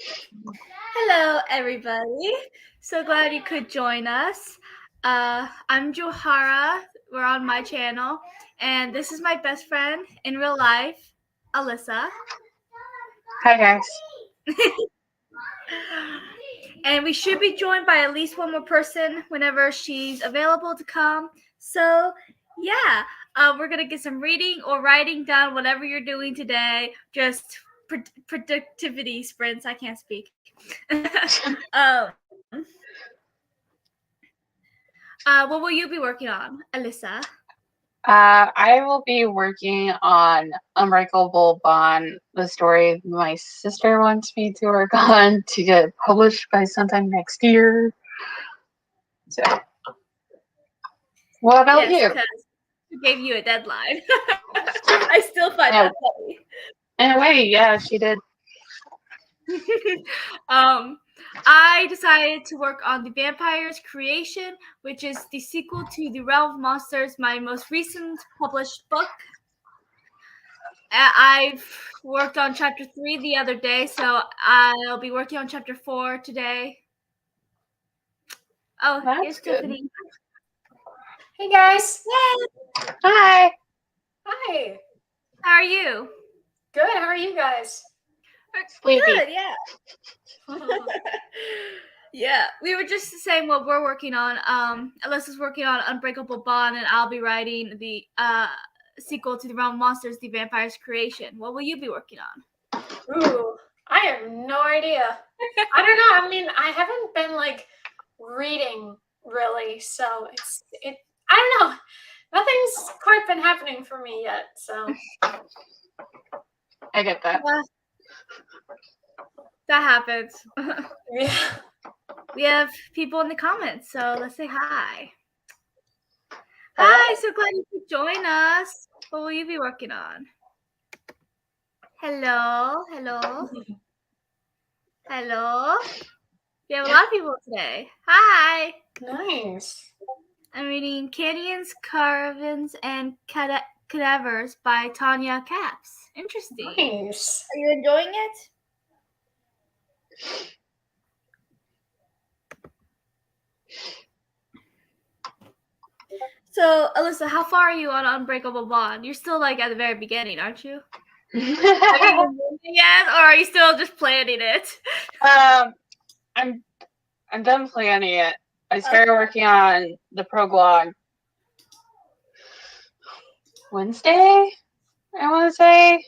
Hello, everybody. So glad you could join us. I'm Johara. We're on my channel, and this is my best friend in real life, Alyssa. Hi guys. And we should be joined by at least one more person whenever she's available to come. So, yeah, we're going to get some reading or writing done, whatever you're doing today. Just productivity sprints. I can't speak. um, what will you be working on, Alyssa? I will be working on Unbreakable Bond, the story my sister wants me to work on to get published by sometime next year. So, what about you? Because she gave you a deadline. I still find that funny. In a way, yeah, she did. I decided to work on The Vampire's Creation, which is the sequel to The Realm of Monsters, my most recent published book. I've worked on chapter 3 the other day, so I'll be working on chapter 4 today. Oh, That's here's good. Tiffany. Hey guys. Yay! Hi. Hi. How are you? Good. How are you guys? Sleepy. Good, yeah. Yeah, we were just saying what we're working on. Alyssa's working on Unbreakable Bond, and I'll be writing the sequel to The Realm of Monsters, The Vampire's Creation. What will you be working on? Ooh, I have no idea. I don't know. I mean, I haven't been reading really, so I don't know. Nothing's quite been happening for me yet, so. I get that. That happens. Yeah. We have people in the comments, so let's say hi. Hello. Hi, so glad you could join us. What will you be working on? Hello. We have a lot of people today. Hi. Nice. I'm reading Canyons, Caravans, and Cadavers by Tanya Caps. Interesting. Nice. Are you enjoying it? So, Alyssa, how far are you on Unbreakable Bond? You're still at the very beginning, aren't you? Are you yet, or are you still just planning it? I'm done planning it. I started working on the prologue Wednesday, I want to say.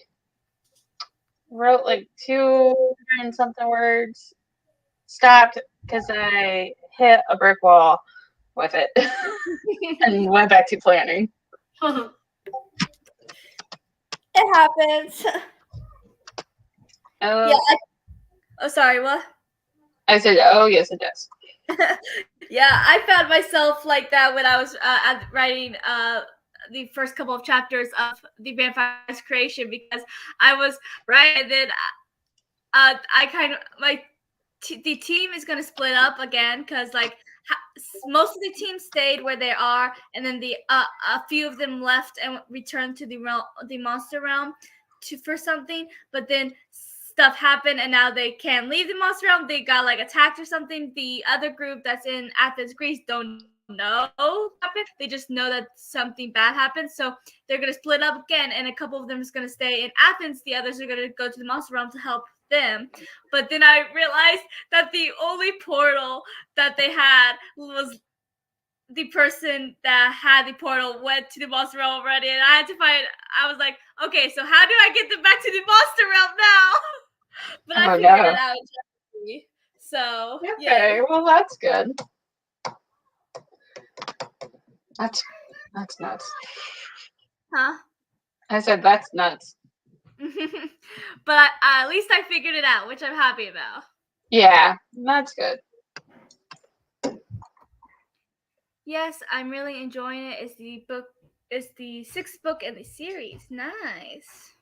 Wrote 200 and something words. Stopped because I hit a brick wall with it and went back to planning. It happens. Oh. Yeah. Oh, sorry, what? I said, oh, yes, it does. Yeah, I found myself like that when I was writing the first couple of chapters of The Vampire's Creation, because I was right, and then I kind of the team is going to split up again, because most of the team stayed where they are, and then a few of them left and returned to the monster realm for something, but then stuff happened and now they can't leave the monster realm. They got attacked or something. The other group that's in Athens, Greece don't know what happened. They just know that something bad happened, so they're going to split up again, and a couple of them is going to stay in Athens. The others are going to go to the monster realm to help them. But then I realized that the only portal that they had was the person that had the portal went to the monster realm already, and I was like, okay, so how do I get them back to the monster realm now? But I figured it out. So okay, yeah. Well, that's good. That's nuts. Huh? I said that's nuts. But at least I figured it out, which I'm happy about. Yeah, that's good. Yes, I'm really enjoying it. It's the 6th book in the series. Nice.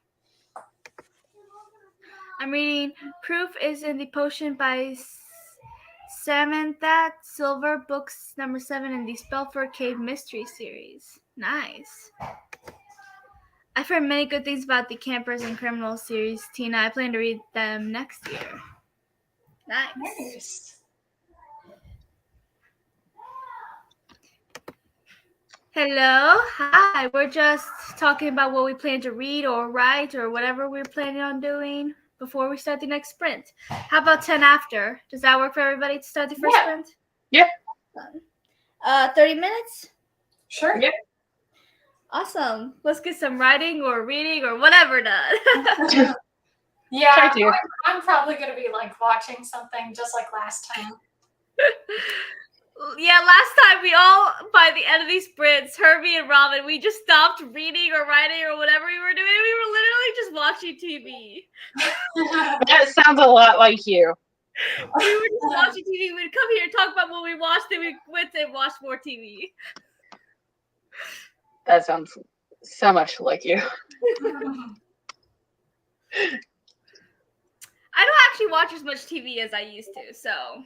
I'm reading Proof is in the Potion by Samantha Silver, books number 7 in the Spellford Cave Mystery series. Nice. I've heard many good things about the Campers and Criminals series, Tina. I plan to read them next year. Nice. Nice. Hello. Hi. We're just talking about what we plan to read or write or whatever we're planning on doing before we start the next sprint. How about 10 after? Does that work for everybody to start the first Yeah. sprint? Yeah. 30 minutes? Sure. Yeah. Awesome. Let's get some writing or reading or whatever done. Yeah, Try to. I'm probably gonna be like watching something just like last time. Yeah, last time we all, by the end of these sprints, Herbie and Robin, we just stopped reading or writing or whatever we were doing. We were literally just watching TV. That sounds a lot like you. We were just watching TV. We'd come here and talk about what we watched, then we went and watched more TV. That sounds so much like you. I don't actually watch as much TV as I used to, so.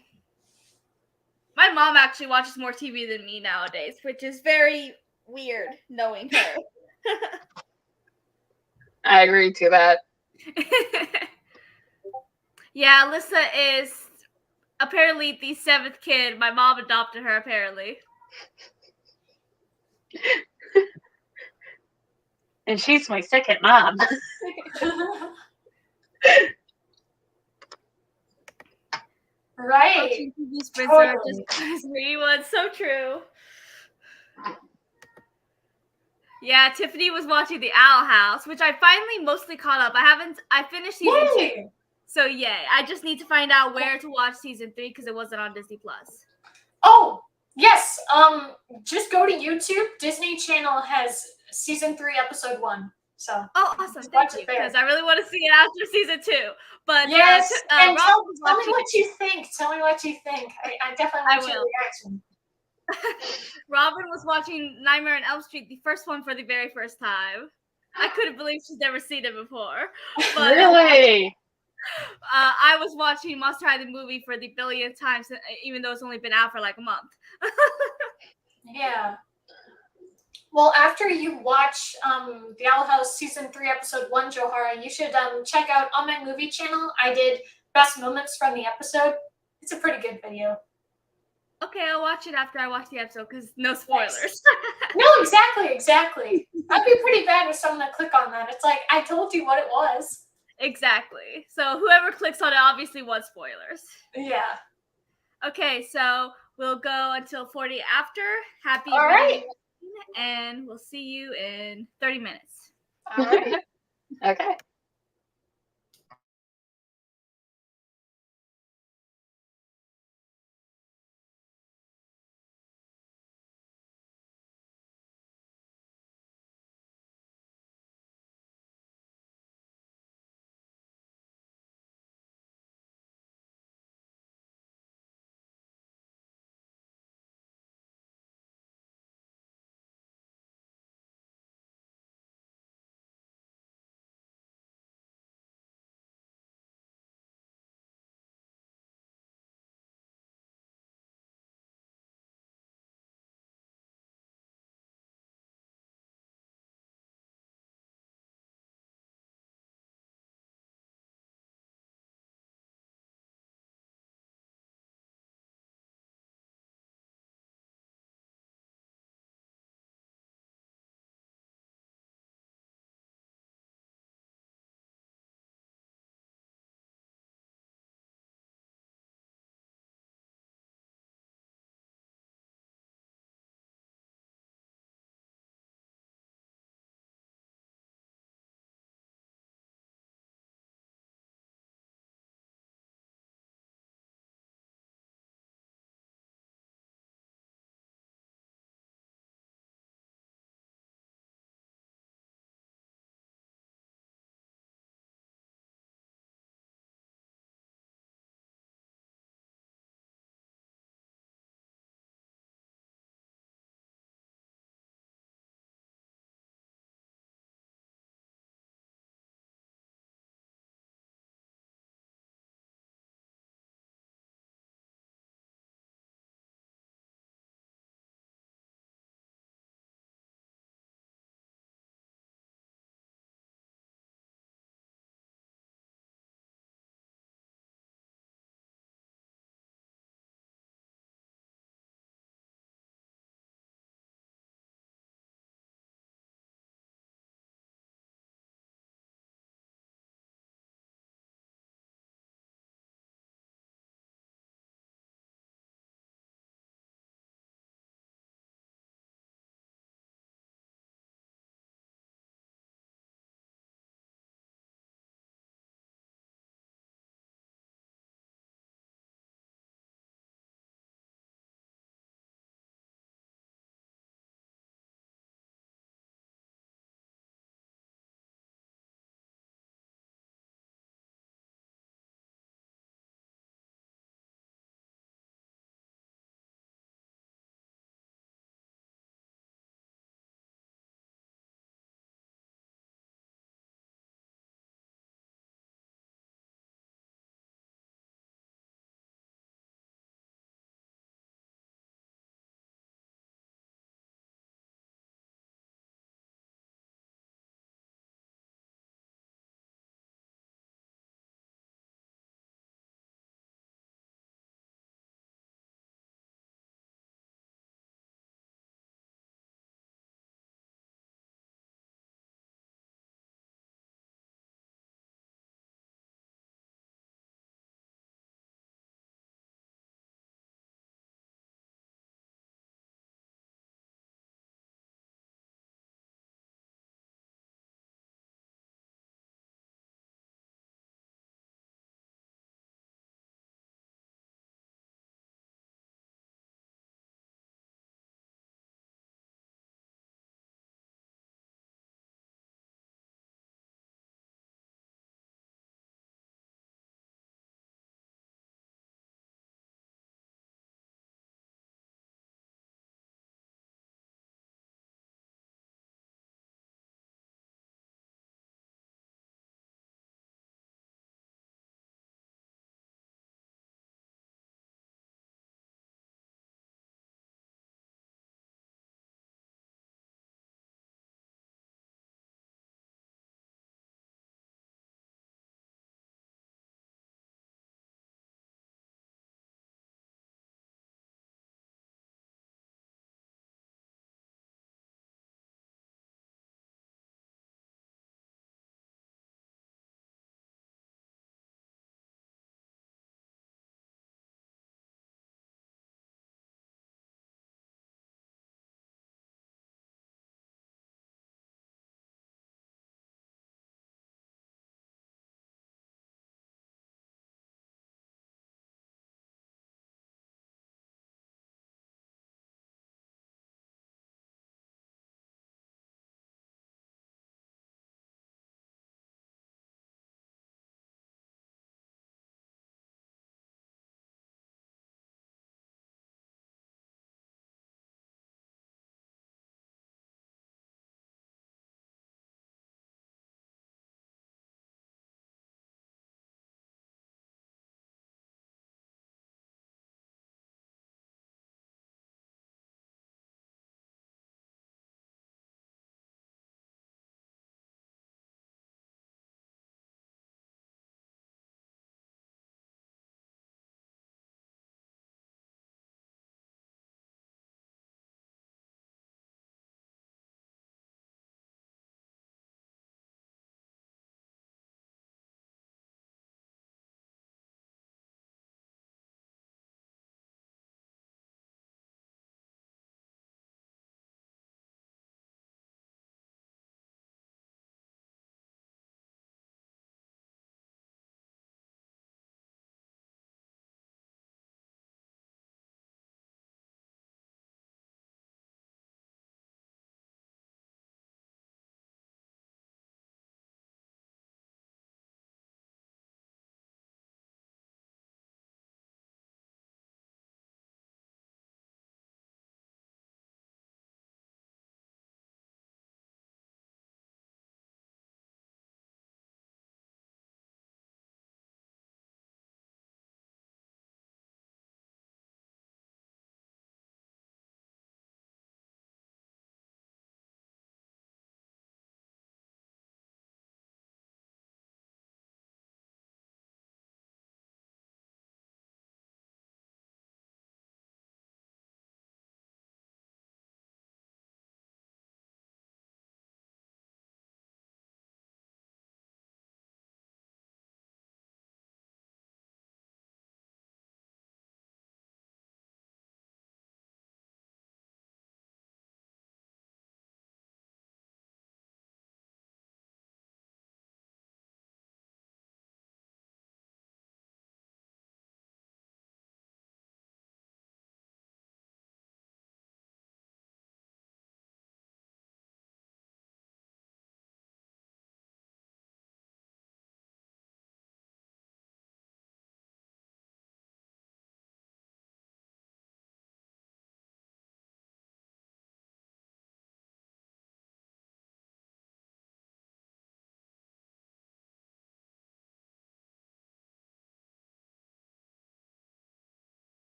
My mom actually watches more TV than me nowadays, which is very weird knowing her. I agree to that. Yeah, Alyssa is apparently the 7th kid. My mom adopted her, apparently. And she's my second mom. Right. Watching TV sprints are just me. It's so true. Yeah, Tiffany was watching The Owl House, which I finally mostly caught up. I finished season 2. Yay. So yay. I just need to find out where to watch season 3 because it wasn't on Disney Plus. Oh, yes. Just go to YouTube. Disney Channel has season 3, episode 1. So Oh, awesome. watch Thank you. it there. Because I really want to see it after season 2. But yes, and Rob tell was me watching- what you think. Tell me what you think. I definitely want your will. reaction. Robin was watching Nightmare on Elm Street, the first one, for the very first time. I couldn't believe she's never seen it before. But, Really? I was watching Monster High the movie for the billionth time, even though it's only been out for like a month. Yeah. Well, after you watch The Owl House season 3, episode 1, Johara, you should check out on my movie channel. I did best moments from the episode. It's a pretty good video. Okay, I'll watch it after I watch the episode because no spoilers. Nice. No, exactly. That'd be pretty bad with someone that click on that. It's like, I told you what it was. Exactly. So whoever clicks on it obviously wants spoilers. Yeah. Okay, so we'll go until 40 after. Happy All reading, right. and we'll see you in 30 minutes. All right. Okay.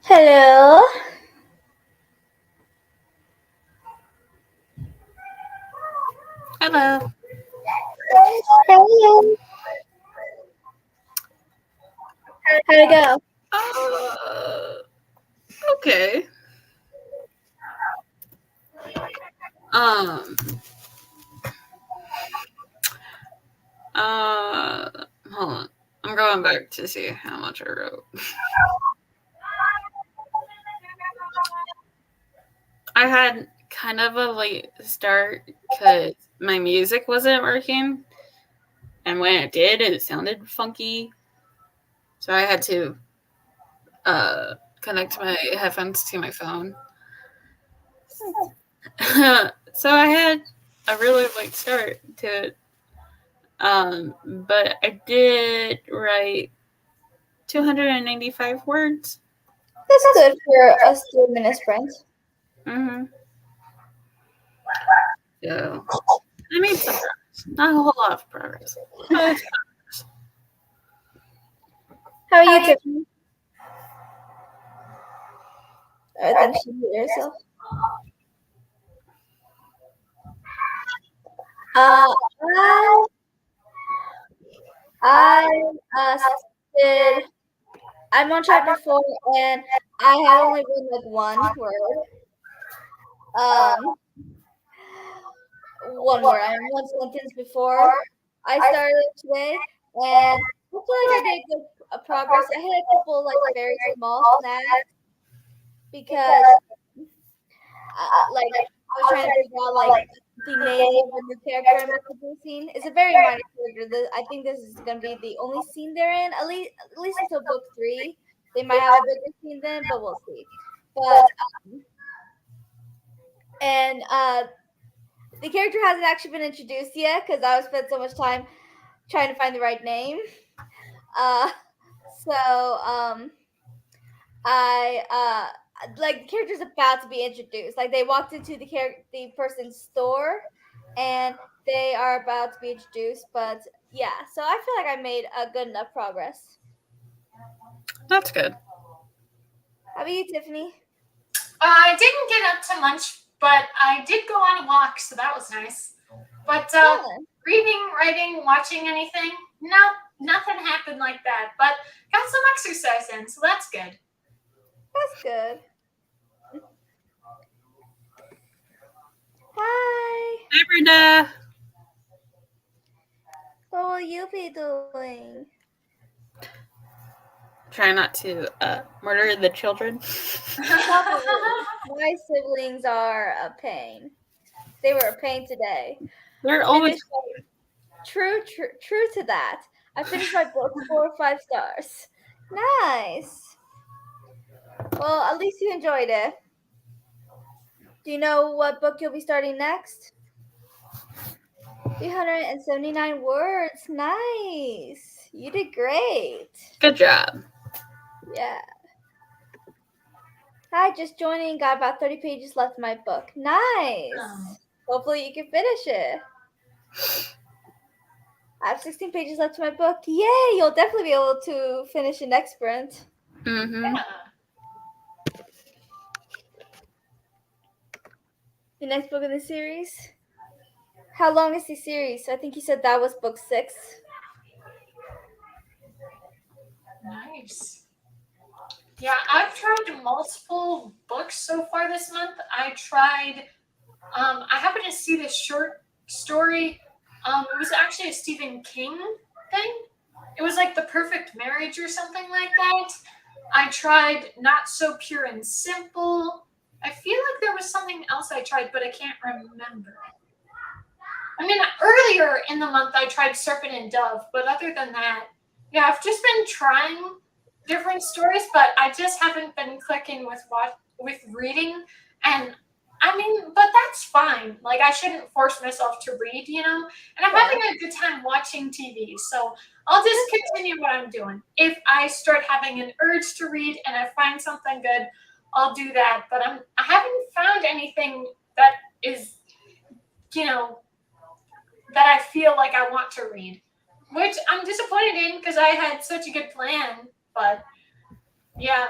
Hello. Hello. Hello. How'd it go? Okay. Hold on. I'm going back to see how much I wrote. I had kind of a late start because my music wasn't working. And when it did, it sounded funky. So I had to connect my headphones to my phone. So I had a really late start to it. But I did write 295 words. That's good for a 3-minute sprint. Mm-hmm. So I made some progress. Not a whole lot of progress. But How are you, Tiffany? I think she muted herself. I'm on chapter 4, and I had only written like one word. One word. I mean, one sentence before I started today, and I feel like I did good progress. I had a couple like very small snags because like I was trying to figure out like the name of the new character I'm introducing. It's a very minor character. I think this is gonna be the only scene they're in, at least until book 3. They might have a bigger scene then, but we'll see. But the character hasn't actually been introduced yet because I spent so much time trying to find the right name. Like the character's about to be introduced. Like they walked into the person's store, and they are about to be introduced. But yeah, so I feel like I made a good enough progress. that's good. How about you, Tiffany? I didn't get up to much, but I did go on a walk, so that was nice. But reading, writing, watching anything, no, nothing happened like that. But got some exercise in, so that's good. That's good. Hi. Hi, Brenda. What will you be doing? Try not to murder the children. My siblings are a pain. They were a pain today. They're always True to that. I finished my book 4 or 5 stars. Nice. Well, at least you enjoyed it. Do you know what book you'll be starting next? 379 words. Nice. You did great. good job. Yeah. Hi, just joining. Got about 30 pages left in my book. Nice. Oh. Hopefully you can finish it. I have 16 pages left in my book. Yay! You'll definitely be able to finish the next sprint. Mm-hmm. Yeah. The next book in the series. How long is the series? I think you said that was book 6. Nice. Yeah, I've tried multiple books so far this month. I happened to see this short story. It was actually a Stephen King thing. It was like The Perfect Marriage or something like that. I tried Not So Pure and Simple. I feel like there was something else I tried, but I can't remember. I mean, earlier in the month I tried Serpent and Dove, but other than that, yeah, I've just been trying different stories, but I just haven't been clicking with reading. And I mean, but that's fine. Like I shouldn't force myself to read, you know. And I'm having a good time watching TV, so I'll just continue what I'm doing. If I start having an urge to read and I find something good, I'll do that. But I haven't found anything that is, you know, that I feel like I want to read, which I'm disappointed in because I had such a good plan. But yeah,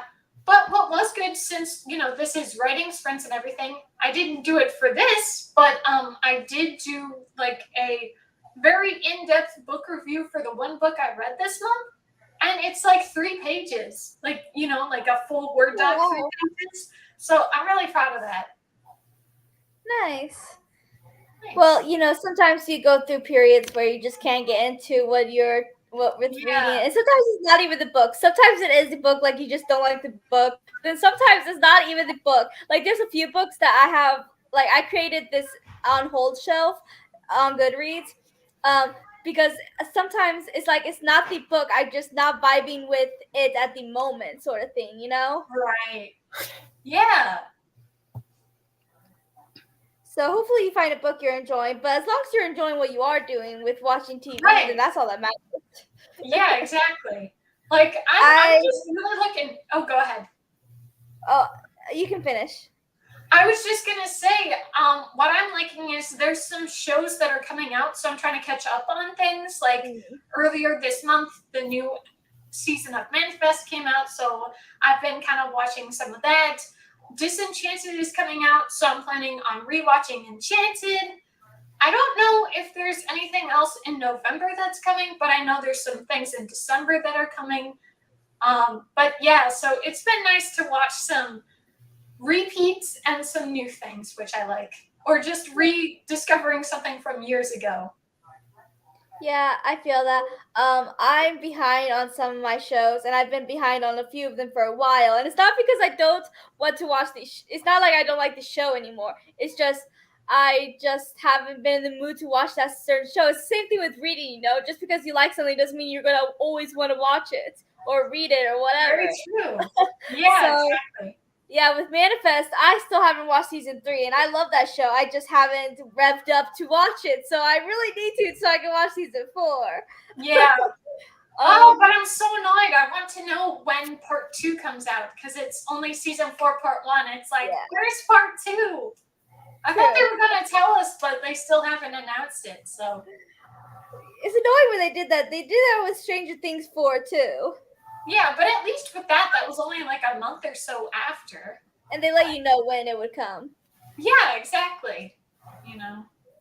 But what was good, since this is writing sprints and everything, I didn't do it for this, but I did do like a very in-depth book review for the one book I read this month, and it's like 3 pages, like like a full Word doc, Wow. 3 pages. So I'm really proud of that. Nice. Well, sometimes you go through periods where you just can't get into what with reading, and sometimes it's not even the book. Sometimes it is the book, like you just don't like the book. Then sometimes it's not even the book. Like there's a few books that I have, like I created this on hold shelf on Goodreads, because sometimes it's like it's not the book. I'm just not vibing with it at the moment, sort of thing, Right. Yeah. So hopefully you find a book you're enjoying, but as long as you're enjoying what you are doing with watching TV, Right. then that's all that matters. Yeah, exactly. Like I'm just really looking. Oh, go ahead. Oh, you can finish. I was just gonna say, what I'm liking is there's some shows that are coming out, so I'm trying to catch up on things. Like earlier this month, the new season of Manifest came out, so I've been kind of watching some of that. Disenchanted is coming out, so I'm planning on rewatching Enchanted. I don't know if there's anything else in November that's coming, but I know there's some things in December that are coming. But yeah, so it's been nice to watch some repeats and some new things, which I like, or just rediscovering something from years ago. Yeah, I feel that. I'm behind on some of my shows, and I've been behind on a few of them for a while. And it's not because I don't want to watch these. It's not like I don't like the show anymore. It's just I just haven't been in the mood to watch that certain show. It's the same thing with reading. Just because you like something doesn't mean you're gonna always want to watch it or read it or whatever. Very true. Yeah, So, exactly. Yeah, with Manifest, I still haven't watched season 3, and I love that show. I just haven't revved up to watch it, so I really need to so I can watch season 4. Yeah. But I'm so annoyed. I want to know when part 2 comes out, because it's only season 4, part 1. It's like, where's part 2? I thought they were going to tell us, but they still haven't announced it, so. It's annoying when they did that. They did that with Stranger Things 4, too. Yeah, but at least with that was only like a month or so after. And they let you know when it would come. Yeah, exactly.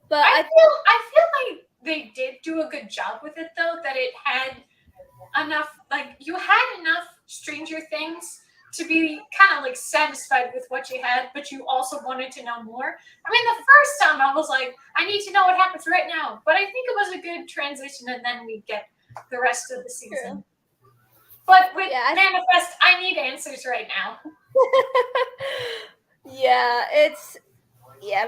But I feel like they did do a good job with it, though, that it had enough, like, you had enough Stranger Things to be kind of like satisfied with what you had, but you also wanted to know more. I mean, the first time I was like, I need to know what happens right now. But I think it was a good transition, and then we get the rest of the season. True. But with Manifest, I need answers right now.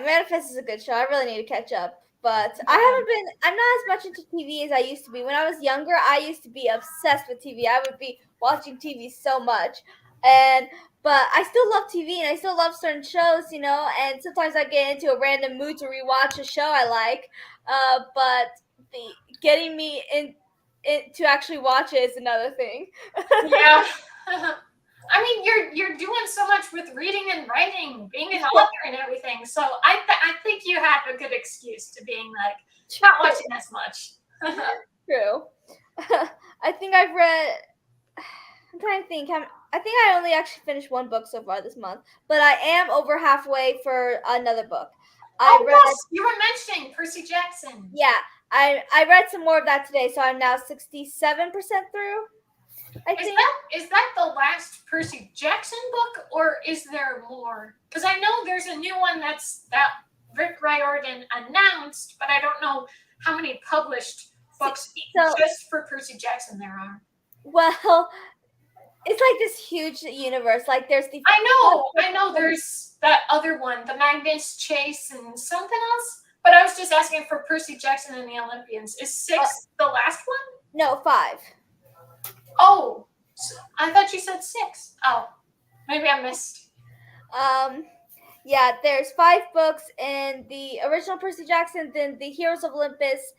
Manifest is a good show. I really need to catch up. But I'm not as much into TV as I used to be. When I was younger, I used to be obsessed with TV. I would be watching TV so much. But I still love TV, and I still love certain shows, and sometimes I get into a random mood to rewatch a show I like. But getting me in to actually watch it is another thing. Yeah. I mean, you're doing so much with reading and writing, being an author and everything. So I think you have a good excuse to being like not watching as much. True. I think I've read. I'm trying to think. I think I only actually finished one book so far this month, but I am over halfway for another book. Yes, you were mentioning Percy Jackson. Yeah, I read some more of that today, so I'm now 67% through. Is that the last Percy Jackson book, or is there more? Because I know there's a new one that Rick Riordan announced, but I don't know how many published books just for Percy Jackson there are. Well, it's like this huge universe. Like there's the. I know. There's that other one, the Magnus Chase, and something else. But I was just asking for Percy Jackson and the Olympians. Is 6 the last one? No, 5. Oh, I thought you said 6. Oh, maybe I missed. Yeah, there's 5 books in the original Percy Jackson. Then the Heroes of Olympus.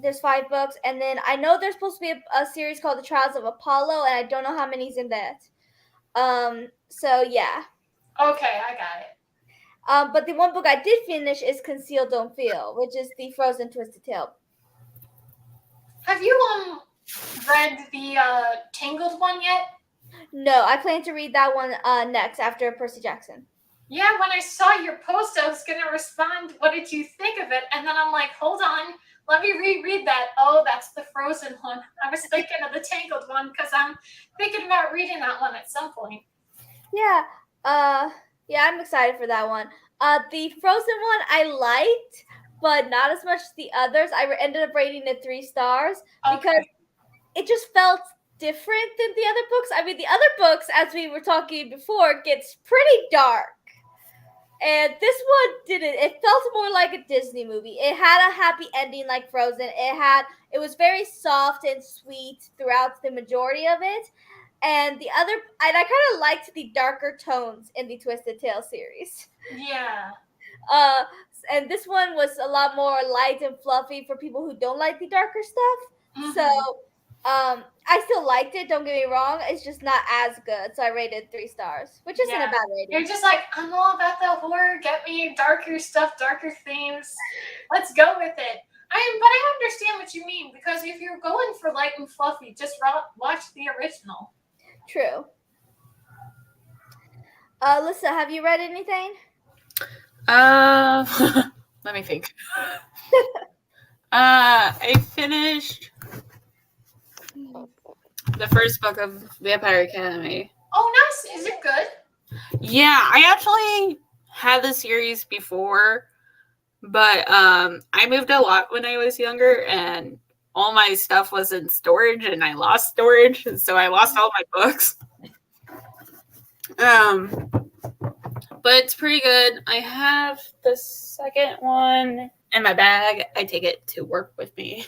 There's 5 books, and then I know there's supposed to be a series called The Trials of Apollo, and I don't know how many's in that. So yeah. Okay, I got it. But the one book I did finish is Conceal Don't Feel, which is the Frozen Twisted Tale. Have you read the Tangled one yet? No, I plan to read that one next after Percy Jackson. Yeah, when I saw your post, I was gonna respond, what did you think of it? And then I'm like, hold on, let me reread that. Oh, that's the Frozen one. I was thinking of the Tangled one because I'm thinking about reading that one at some point. Yeah, yeah, I'm excited for that one. The Frozen one I liked, but not as much as the others. I ended up rating it 3 stars because Okay. it just felt different than the other books. I mean, the other books, as we were talking before, gets pretty dark. And this one didn't. It felt more like a Disney movie. It had a happy ending like Frozen. It was very soft and sweet throughout the majority of it. And I kind of liked the darker tones in the Twisted Tale series. Yeah. Uh, and this one was a lot more light and fluffy for people who don't like the darker stuff. Mhm. So, I still liked it. Don't get me wrong. It's just not as good. So I rated 3 stars, which isn't Yeah. a bad rating. You're just like, I'm all about the horror. Get me darker stuff, darker themes. Let's go with it. But I understand what you mean because if you're going for light and fluffy, just watch the original. True. Alyssa, have you read anything? Let me think. I finished the first book of Vampire Academy. Oh, nice. Is it good? Yeah, I actually had the series before, but I moved a lot when I was younger, and all my stuff was in storage, and I lost storage, and so I lost all my books. But it's pretty good. I have the second one in my bag. I take it to work with me.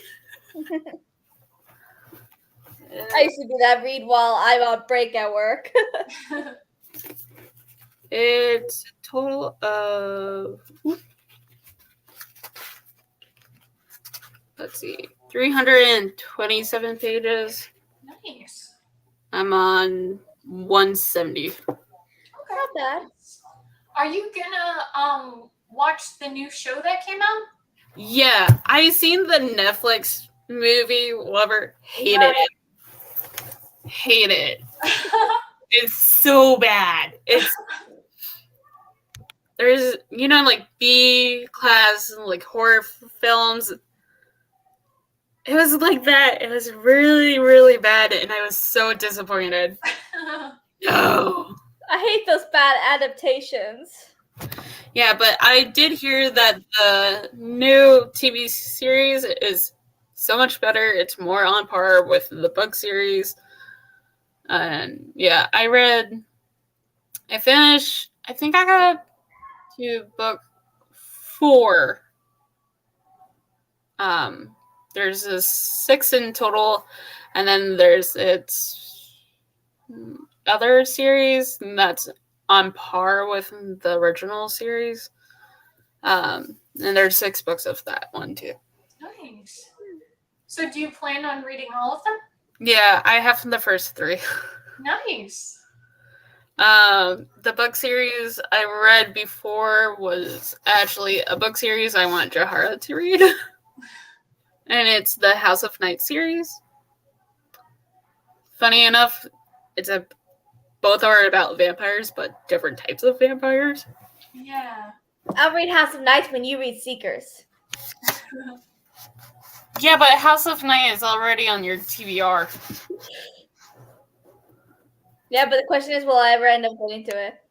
I used to do that. Read while I'm on break at work. It's a total of, let's see, 327 pages. Nice. I'm on 170. Okay. Not bad. Are you gonna watch the new show that came out? Yeah, I seen the Netflix movie. Lover, hated it. Hate it. It's so bad. There's like B class like horror films. It was like that. It was really, really bad, and I was so disappointed. No. I hate those bad adaptations. Yeah, but I did hear that the new TV series is so much better. It's more on par with the book series. And yeah, I finished, I think I got to book 4. There's a 6 in total, and then there's its other series that's on par with the original series. And there's 6 books of that one too. Nice. So do you plan on reading all of them? Yeah, I have the first 3. Nice. The book series I read before was actually a book series I want Jahara to read. And it's the House of Night series. Funny enough, both are about vampires, but different types of vampires. Yeah. I'll read House of Night when you read Seekers. Yeah, but House of Night is already on your TBR. Yeah, but the question is, will I ever end up getting to it?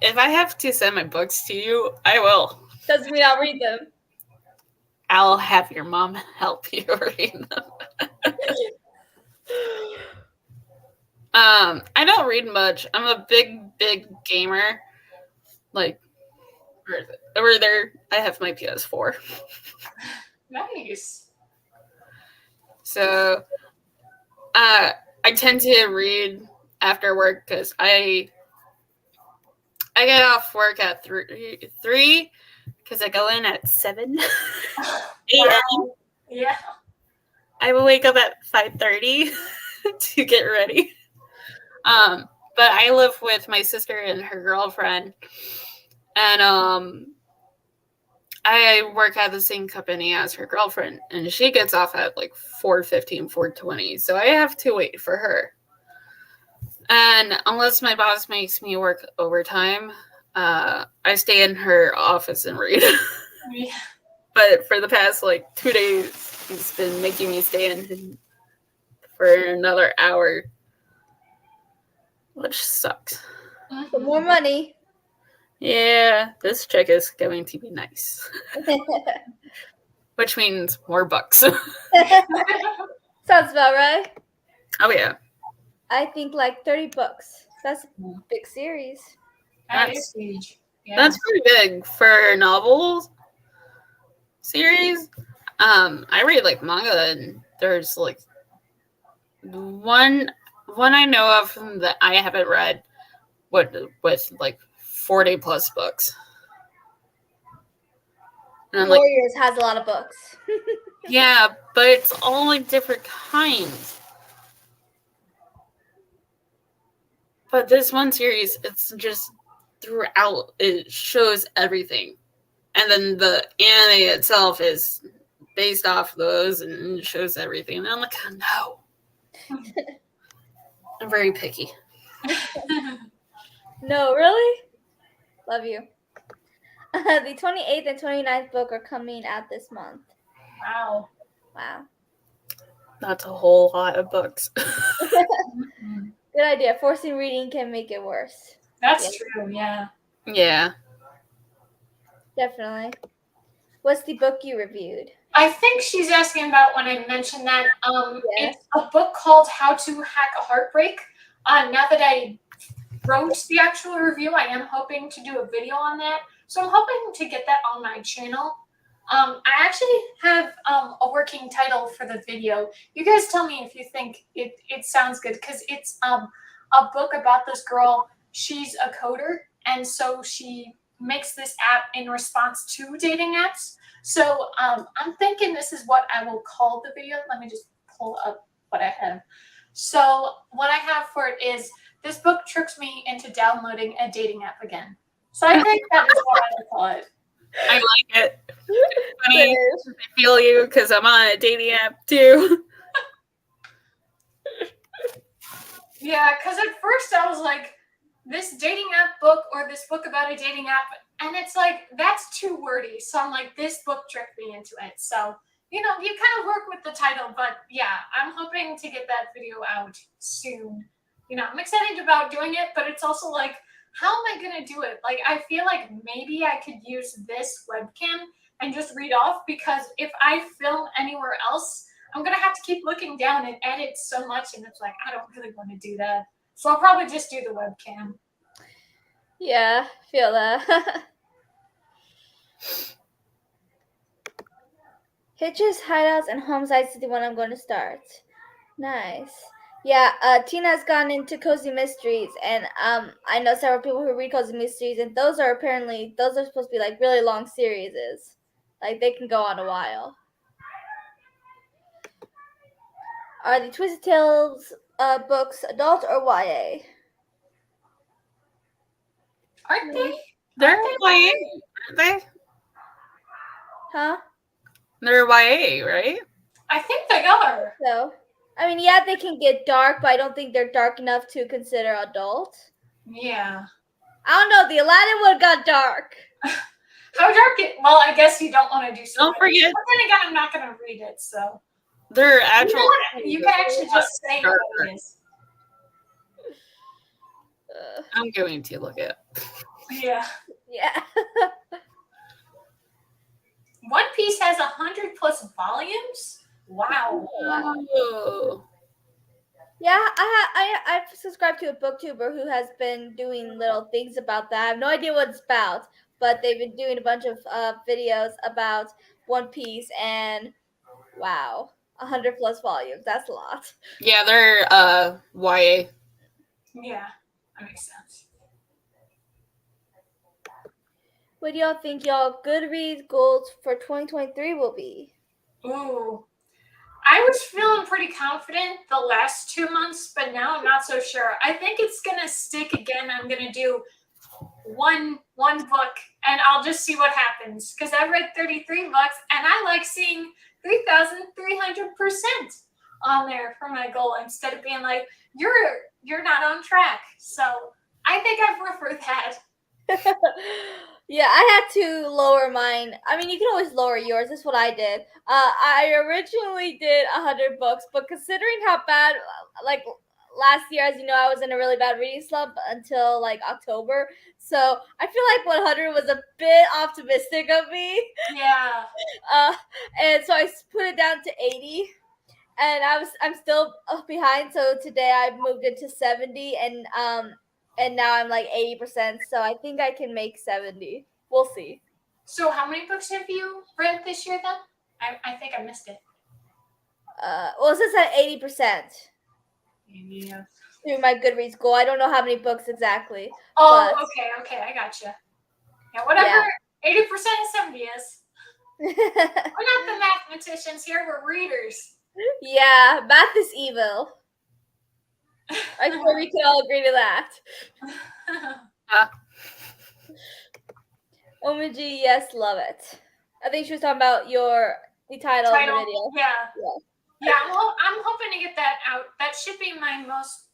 If I have to send my books to you, I will. Doesn't mean I'll read them. I'll have your mom help you read them. I don't read much. I'm a big gamer. Like, where is it? Over there, I have my PS4. Nice. So, I tend to read after work because I get off work at 3 because I go in at 7 a.m. Yeah. I will wake up at 5:30 to get ready. But I live with my sister and her girlfriend, and I work at the same company as her girlfriend, and she gets off at like 4:15, 4:20, so I have to wait for her. And unless my boss makes me work overtime, I stay in her office and read. Yeah. But for the past 2 days, he's been making me stay in for another hour, which sucks. For more money. Yeah, this check is going to be nice, which means more bucks. Sounds about right. Oh yeah, I think like $30. That's a big series. That is huge. Yeah. that's pretty big for a novel series. I read manga, and there's one I know of that I haven't read with 40 plus books. And I'm Warriors has a lot of books. yeah, but it's all different kinds. But this one series, it's just throughout, it shows everything. And then the anime itself is based off those and it shows everything. And I'm like, oh, no. I'm very picky. No, really? Love you. The 28th and 29th book are coming out this month. Wow. Wow. That's a whole lot of books. Good idea. Forcing reading can make it worse. That's true, yeah. Yeah. Definitely. What's the book you reviewed? I think she's asking about when I mentioned that. Yes. It's a book called How to Hack a Heartbreak. Now that I wrote the actual review, I am hoping to do a video on that. So I'm hoping to get that on my channel. I actually have a working title for the video. You guys tell me if you think it sounds good, because it's a book about this girl. She's a coder, and so she makes this app in response to dating apps. So I'm thinking this is what I will call the video. Let me just pull up what I have. So what I have for it is, this book tricks me into downloading a dating app again. So I think that is what I would call it. I like it. Funny. I feel you because I'm on a dating app too. Yeah, because at first I was like, this dating app book or this book about a dating app, and it's like, that's too wordy. So I'm like, this book tricked me into it. So, you kind of work with the title, but yeah, I'm hoping to get that video out soon. I'm excited about doing it, but it's also like, how am I going to do it? I feel like maybe I could use this webcam and just read off, because if I film anywhere else, I'm going to have to keep looking down and edit so much, and it's like, I don't really want to do that. So I'll probably just do the webcam. Yeah, feel that. Hitches, Hideouts, and Home Sites is the one I'm going to start. Nice. Yeah, Tina's gone into Cozy Mysteries, and I know several people who read Cozy Mysteries, and those are supposed to be really long series. They can go on a while. Are the Twisted Tales books adult or YA? Aren't they? They're YA, aren't they? Huh? They're YA, right? I think they are. So, yeah, they can get dark, but I don't think they're dark enough to consider adult. Yeah. I don't know. The Aladdin one got dark. How dark it? Well, I guess you don't want to do something. Don't forget. But then again, I'm not going to read it, so. They're actual. You can actually just say what it is. I'm going to look it. Yeah. Yeah. One Piece has 100 plus volumes. Wow. Oh. Yeah, I've subscribed to a booktuber who has been doing little things about that. I have no idea what it's about, but they've been doing a bunch of videos about One Piece, and wow, 100 plus volumes. That's a lot. Yeah, they're YA. Yeah, that makes sense. What do y'all think y'all Goodreads goals for 2023 will be? Ooh. I was feeling pretty confident the last 2 months, but now I'm not so sure. I think it's going to stick again. I'm going to do one book, and I'll just see what happens. Because I read 33 books, and I like seeing 3,300% on there for my goal, instead of being like, you're you're not on track. So I think I prefer that. Yeah, I had to lower mine. I mean, you can always lower yours. That's what I did. I originally did 100 books, but considering how bad, like last year, as you know, I was in a really bad reading slump until like October. So I feel like 100 was a bit optimistic of me. Yeah. And so I put it down to 80. And I'm still behind. So today I moved it to 70, and now I'm like 80%. So I think I can make 70. We'll see. So how many books have you read this year then? I think I missed it. Well, it says at 80% Yeah. through my Goodreads goal. I don't know how many books exactly. Oh, but- okay, I gotcha. Yeah, whatever 80% of 70 is. We're not the mathematicians here, we're readers. Yeah, math is evil. I'm sure we can all agree to that. Omiji, yes, love it. I think she was talking about the title of the video. Yeah, I'm hoping to get that out. That should be my most,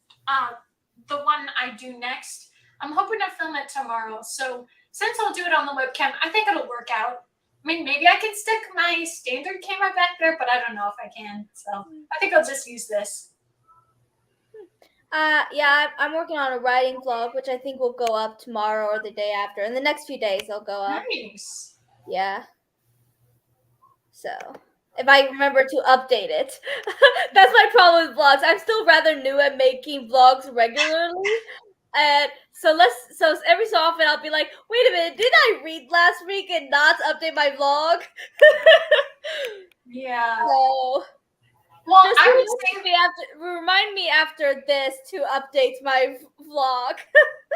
the one I do next. I'm hoping to film it tomorrow. So since I'll do it on the webcam, I think it'll work out. I mean, maybe I can stick my standard camera back there, but I don't know if I can. So I think I'll just use this. Yeah, I'm working on a writing vlog, which I think will go up tomorrow or the day after. In the next few days, it'll go up. Nice. Yeah. So, if I remember to update it. That's my problem with vlogs. I'm still rather new at making vlogs regularly. And so every so often I'll be like, wait a minute, did I read last week and not update my vlog? Yeah. So Well, just I was thinking, remind me after this to update my vlog.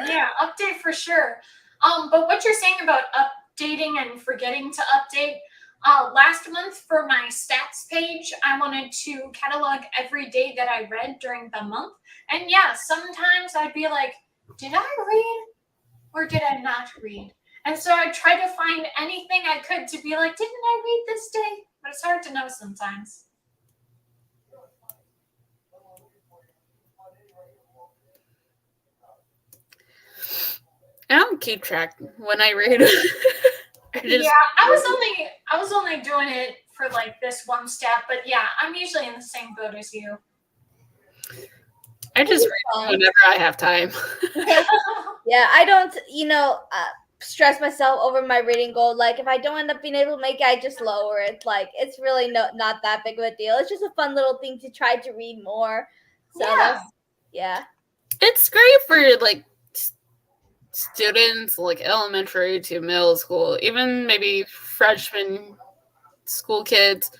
yeah, update for sure. But what you're saying about updating and forgetting to update, last month for my stats page, I wanted to catalog every day that I read during the month. And yeah, sometimes I'd be like, did I read or did I not read? And so I tried to find anything I could to be like, didn't I read this day? But it's hard to know sometimes. I don't keep track when I read. Yeah, I was only doing it for like this one stat, but yeah, I'm usually in the same boat as you. I just read whenever I have time. Yeah, I don't, stress myself over my reading goal. Like, if I don't end up being able to make it, I just lower it. Like, it's really not that big of a deal. It's just a fun little thing to try to read more. So, yeah. It's great for, like, students, like, elementary to middle school, even maybe freshman school kids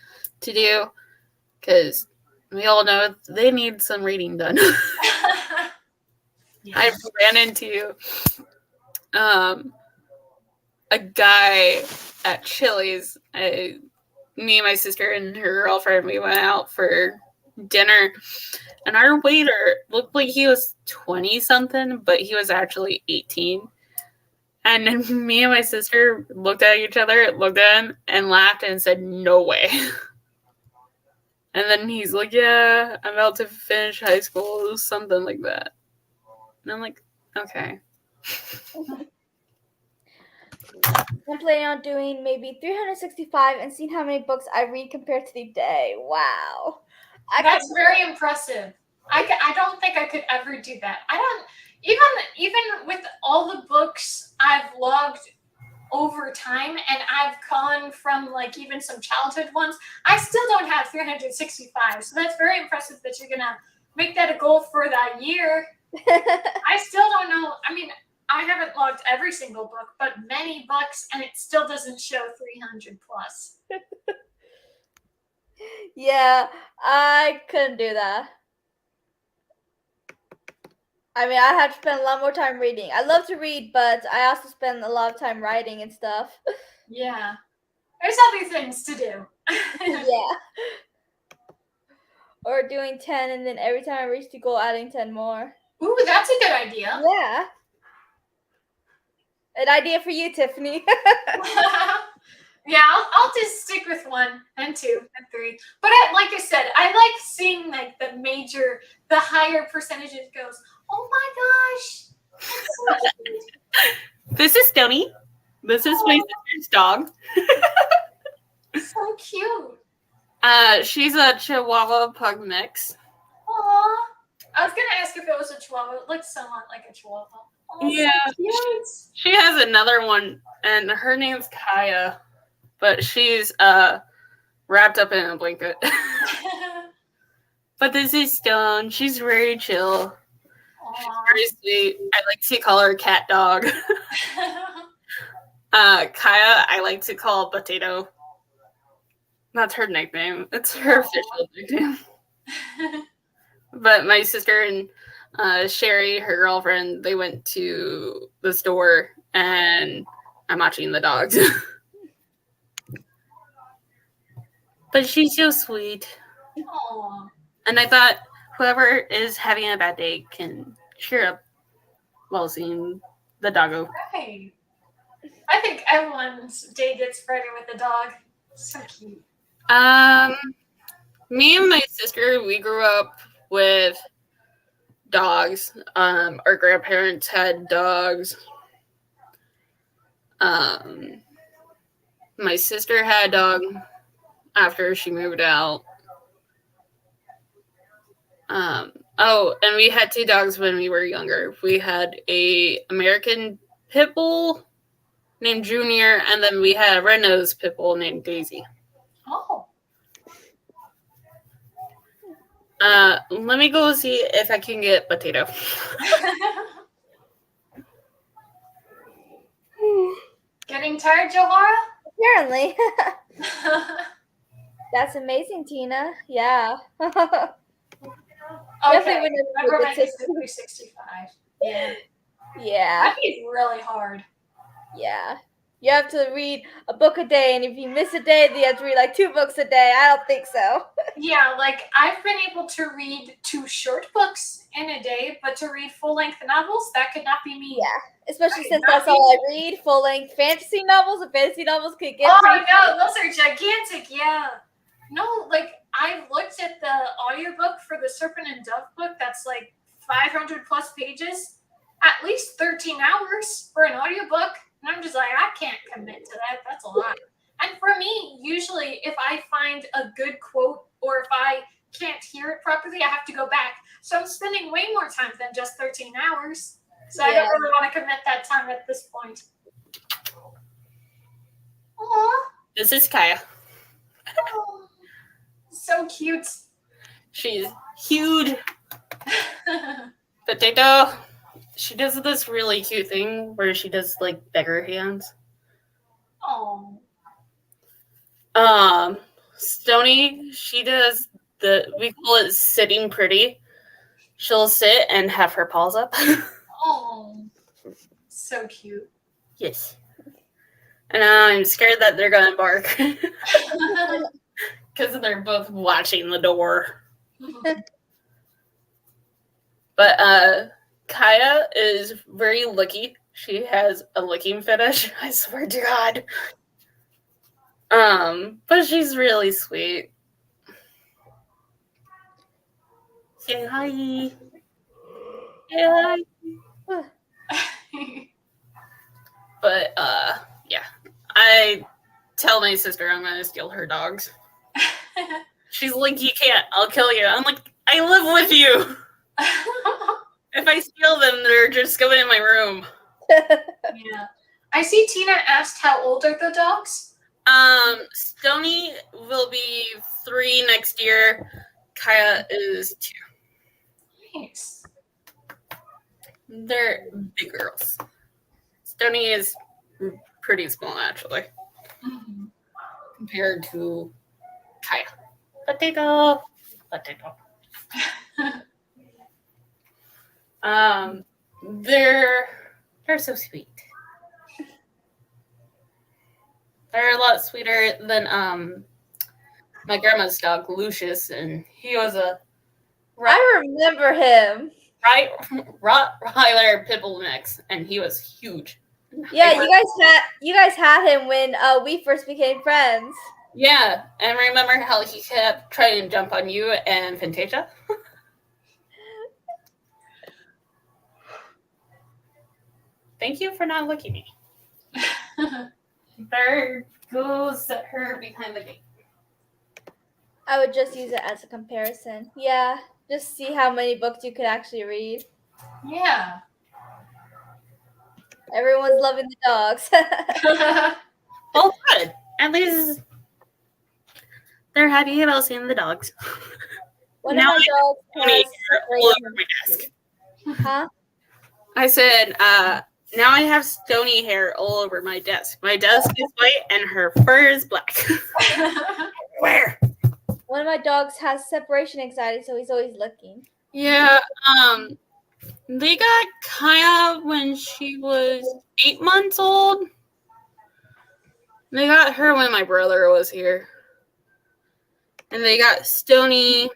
to do, because we all know they need some reading done. I ran into a guy at Chili's. Me and my sister and her girlfriend, we went out for dinner, and our waiter looked like he was 20-something, but he was actually 18. And then me and my sister looked at each other, looked at him, and laughed and said, "No way." And then he's like, "Yeah, I'm about to finish high school," something like that. And I'm like, okay. I'm planning on doing maybe 365 and seeing how many books I read compared to the day. Wow. That's very impressive. I don't think I could ever do that. I don't even with all the books I've logged over time, and I've gone from like even some childhood ones, I still don't have 365. So that's very impressive that you're gonna make that a goal for that year. I still don't know. I mean, I haven't logged every single book, but many books, and it still doesn't show 300 plus. Yeah, I couldn't do that. I mean, I have to spend a lot more time reading. I love to read, but I also spend a lot of time writing and stuff. Yeah. There's other things to do. Yeah. Or doing 10, and then every time I reach the goal, adding 10 more. Ooh, that's a good idea. Yeah. An idea for you, Tiffany. Yeah, I'll just stick with 1 and 2 and 3. But like I said, I like seeing like the higher percentages goes. Oh my gosh, that's so cute. This is Stony. This is my sister's dog. So cute. She's a Chihuahua Pug mix. Aw. I was gonna ask if it was a Chihuahua. It looks somewhat like a Chihuahua. Oh, Yeah, so cute. she has another one, and her name's Kaya, but she's wrapped up in a blanket. But this is Stone. She's very chill. She's very sweet. I like to call her Cat Dog. Kaya, I like to call Potato. That's her nickname. It's her official nickname. But my sister and Sherry, her girlfriend, they went to the store, and I'm watching the dogs. But she's so sweet. Aw. And I thought whoever is having a bad day can cheer up while seeing the doggo. Right. I think everyone's day gets brighter with a dog. So cute. Me and my sister, we grew up with dogs. Our grandparents had dogs. My sister had a dog after she moved out. Oh, and we had 2 dogs when we were younger. We had a American Pit Bull named Junior, and then we had a red-nosed Pit Bull named Daisy. Oh. Let me go see if I can get Potato. Getting tired, Johara? Apparently. That's amazing, Tina. Yeah. Okay. Definitely Remember my wouldn't- 365. Yeah. Yeah. That'd be really hard. Yeah. You have to read a book a day, and if you miss a day, then you have to read like 2 books a day. I don't think so. Yeah, like I've been able to read 2 short books in a day, but to read full-length novels, that could not be me. Yeah. Especially Right, since not that's all I read, full-length fantasy novels. And fantasy novels could get Oh pretty no, those are gigantic, yeah. No, like I've looked at the audiobook for the Serpent and Dove book that's like 500 plus pages, at least 13 hours for an audiobook. And I'm just like, I can't commit to that. That's a lot. And for me, usually if I find a good quote or if I can't hear it properly, I have to go back. So I'm spending way more time than just 13 hours. So I don't really want to commit that time at this point. Aw. This is Kaya. Oh, so cute. She's huge. Potato. She does this really cute thing where she does like beggar hands. Oh. Stony, she does we call it sitting pretty. She'll sit and have her paws up. Oh. So cute. Yes. And I'm scared that they're gonna bark because they're both watching the door. But Kaya is very licky. She has a licking fetish. I swear to God. But she's really sweet. Say hi. Say hi. But yeah. I tell my sister I'm gonna steal her dogs. She's like, you can't, I'll kill you. I'm like, I live with you. If I steal them, they're just going in my room. Yeah. I see Tina asked how old are the dogs? Stony will be 3 next year. Kaya is 2. Nice. They're big girls. Stony is pretty small, actually, Mm-hmm. compared to Kaya. Potato. They're so sweet. They're a lot sweeter than my grandma's dog Lucius, and he was a I remember him. Rottweiler pit bull mix, and he was huge. Yeah, you guys had him when we first became friends. Yeah, and remember how he kept trying to jump on you and Fantasia? Thank you for not licking me. There goes her behind the gate. I would just use it as a comparison. Yeah, just see how many books you could actually read. Yeah. Everyone's loving the dogs. Well, good. At least they're happy about seeing the dogs. One Now of my dogs Stony has hair all over my desk. Huh? I said, now I have stony hair all over my desk. My desk is white and her fur is black. Where? One of my dogs has separation anxiety, so he's always looking. Yeah, they got Kaya when she was 8 months old. They got her when my brother was here. And they got Stony.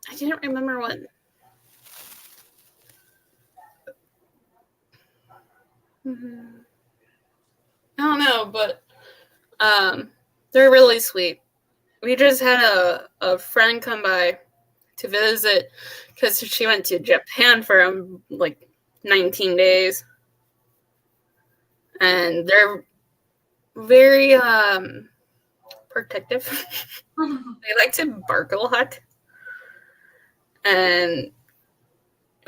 I didn't remember when. I don't know, but they're really sweet. We just had a friend come by to visit because she went to Japan for like 19 days. And they're very protective. They like to bark a lot. And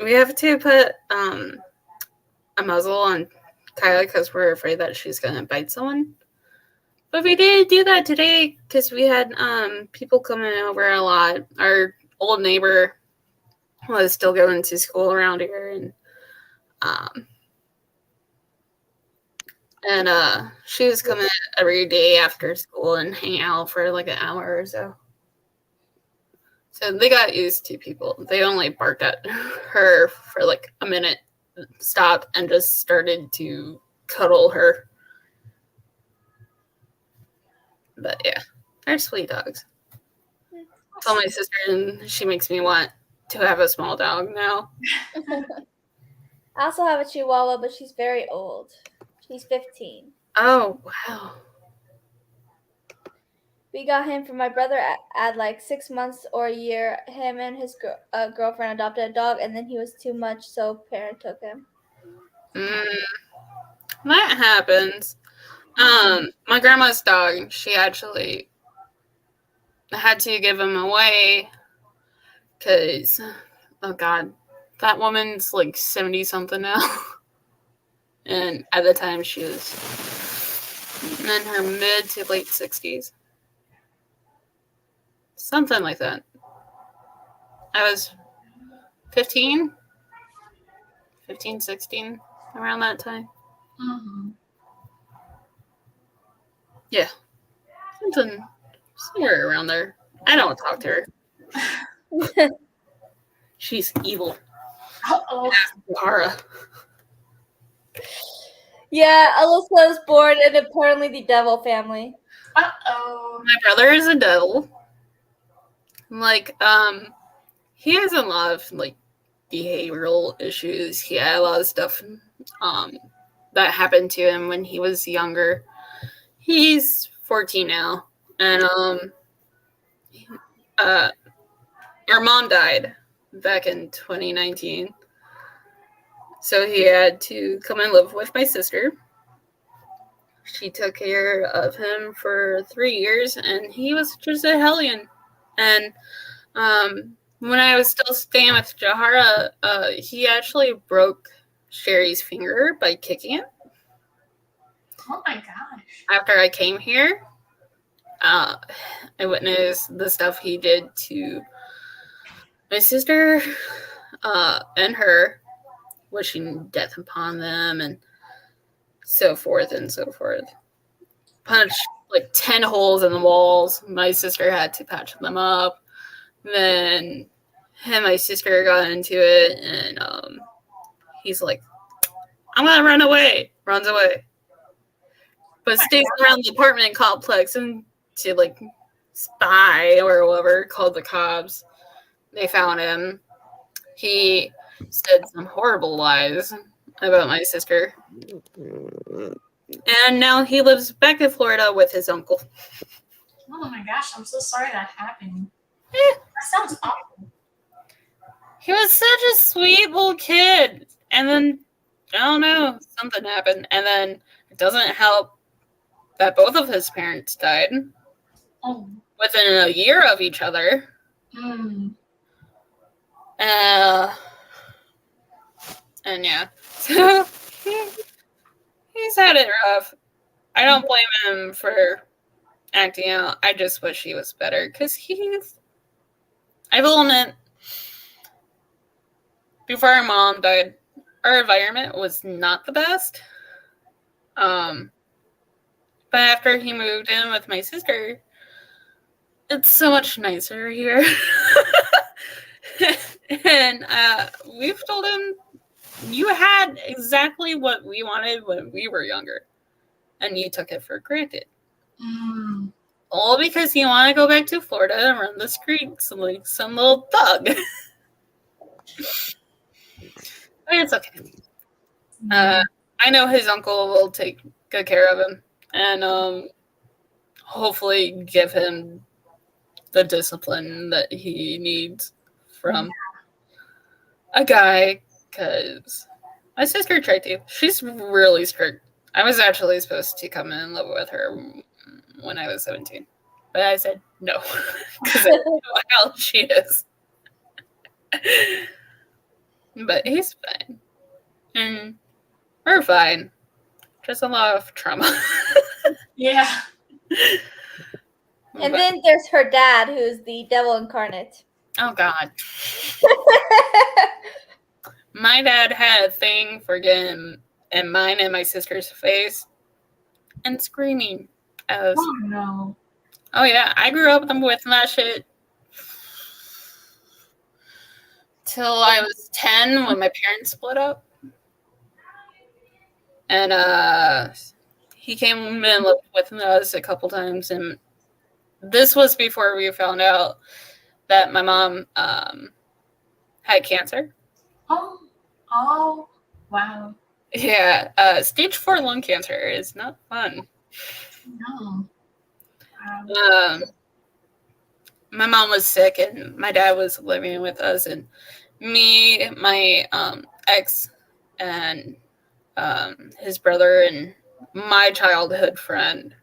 we have to put a muzzle on Kyla because we're afraid that she's going to bite someone. But we did do that today because we had people coming over a lot. Our old neighbor was still going to school around here, and she was coming every day after school and hang out for like an hour or so. So they got used to people. They only barked at her for like a minute, stopped, and just started to cuddle her. But yeah, they're sweet dogs. I told my sister, and she makes me want to have a small dog now. I also have a Chihuahua, but she's very old. She's 15. Oh, wow. We got him from my brother at like 6 months or a year. Him and his girlfriend adopted a dog, and then he was too much, so parent took him. That happens. My grandma's dog, she actually had to give him away because, oh God, that woman's like 70 something now. And at the time she was in her mid to late 60s. Something like that. I was 15, 16, around that time. Mm-hmm. Yeah. Somewhere around there. I don't talk to her. She's evil. Uh-oh. Zahara. Yeah, Alyssa was born in apparently the devil family. Uh-oh. My brother is a devil. Like, he has a lot of like behavioral issues. He had a lot of stuff that happened to him when he was younger. He's 14 now, and our mom died back in 2019, so he had to come and live with my sister. She took care of him for 3 years, and he was just a hellion. And when I was still staying with Jahara, he actually broke Sherry's finger by kicking it. Oh my gosh. After I came here, I witnessed the stuff he did to my sister and her, wishing death upon them and so forth and so forth. Punched like 10 holes in the walls. My sister had to patch them up. Then him and my sister got into it, and he's like, I'm gonna run away. Runs away. But stays around the apartment complex and to like spy or whatever, called the cops. They found him. He said some horrible lies about my sister. And now he lives back in Florida with his uncle. Oh my gosh, I'm so sorry that happened. Eh. That sounds awful. He was such a sweet little kid. And then, I don't know, something happened. And then it doesn't help that both of his parents died Oh. within a year of each other. Mm. And yeah. So he's had it rough. I don't blame him for acting out. I just wish he was better because I will admit, before our mom died, our environment was not the best. But after he moved in with my sister, it's so much nicer here. And we've told him, you had exactly what we wanted when we were younger, and you took it for granted. Mm. All because you want to go back to Florida and run the streets like some little thug. But it's okay. I know his uncle will take good care of him and hopefully give him the discipline that he needs from a guy, because my sister tried to. She's really strict. I was actually supposed to come and live with her when I was 17. But I said no, because I know how she is. But he's fine. And we're fine. Just a lot of trauma. Yeah. And then there's her dad, who's the devil incarnate. Oh, God. My dad had a thing for getting in mine and my sister's face and screaming at us. Oh no. Oh, yeah. I grew up with that shit till I was 10 when my parents split up. And he came and lived with us a couple times. And this was before we found out that my mom had cancer. Oh, wow. Yeah, stage 4 lung cancer is not fun. No. Wow. My mom was sick and my dad was living with us, and me, my ex, and his brother and my childhood friend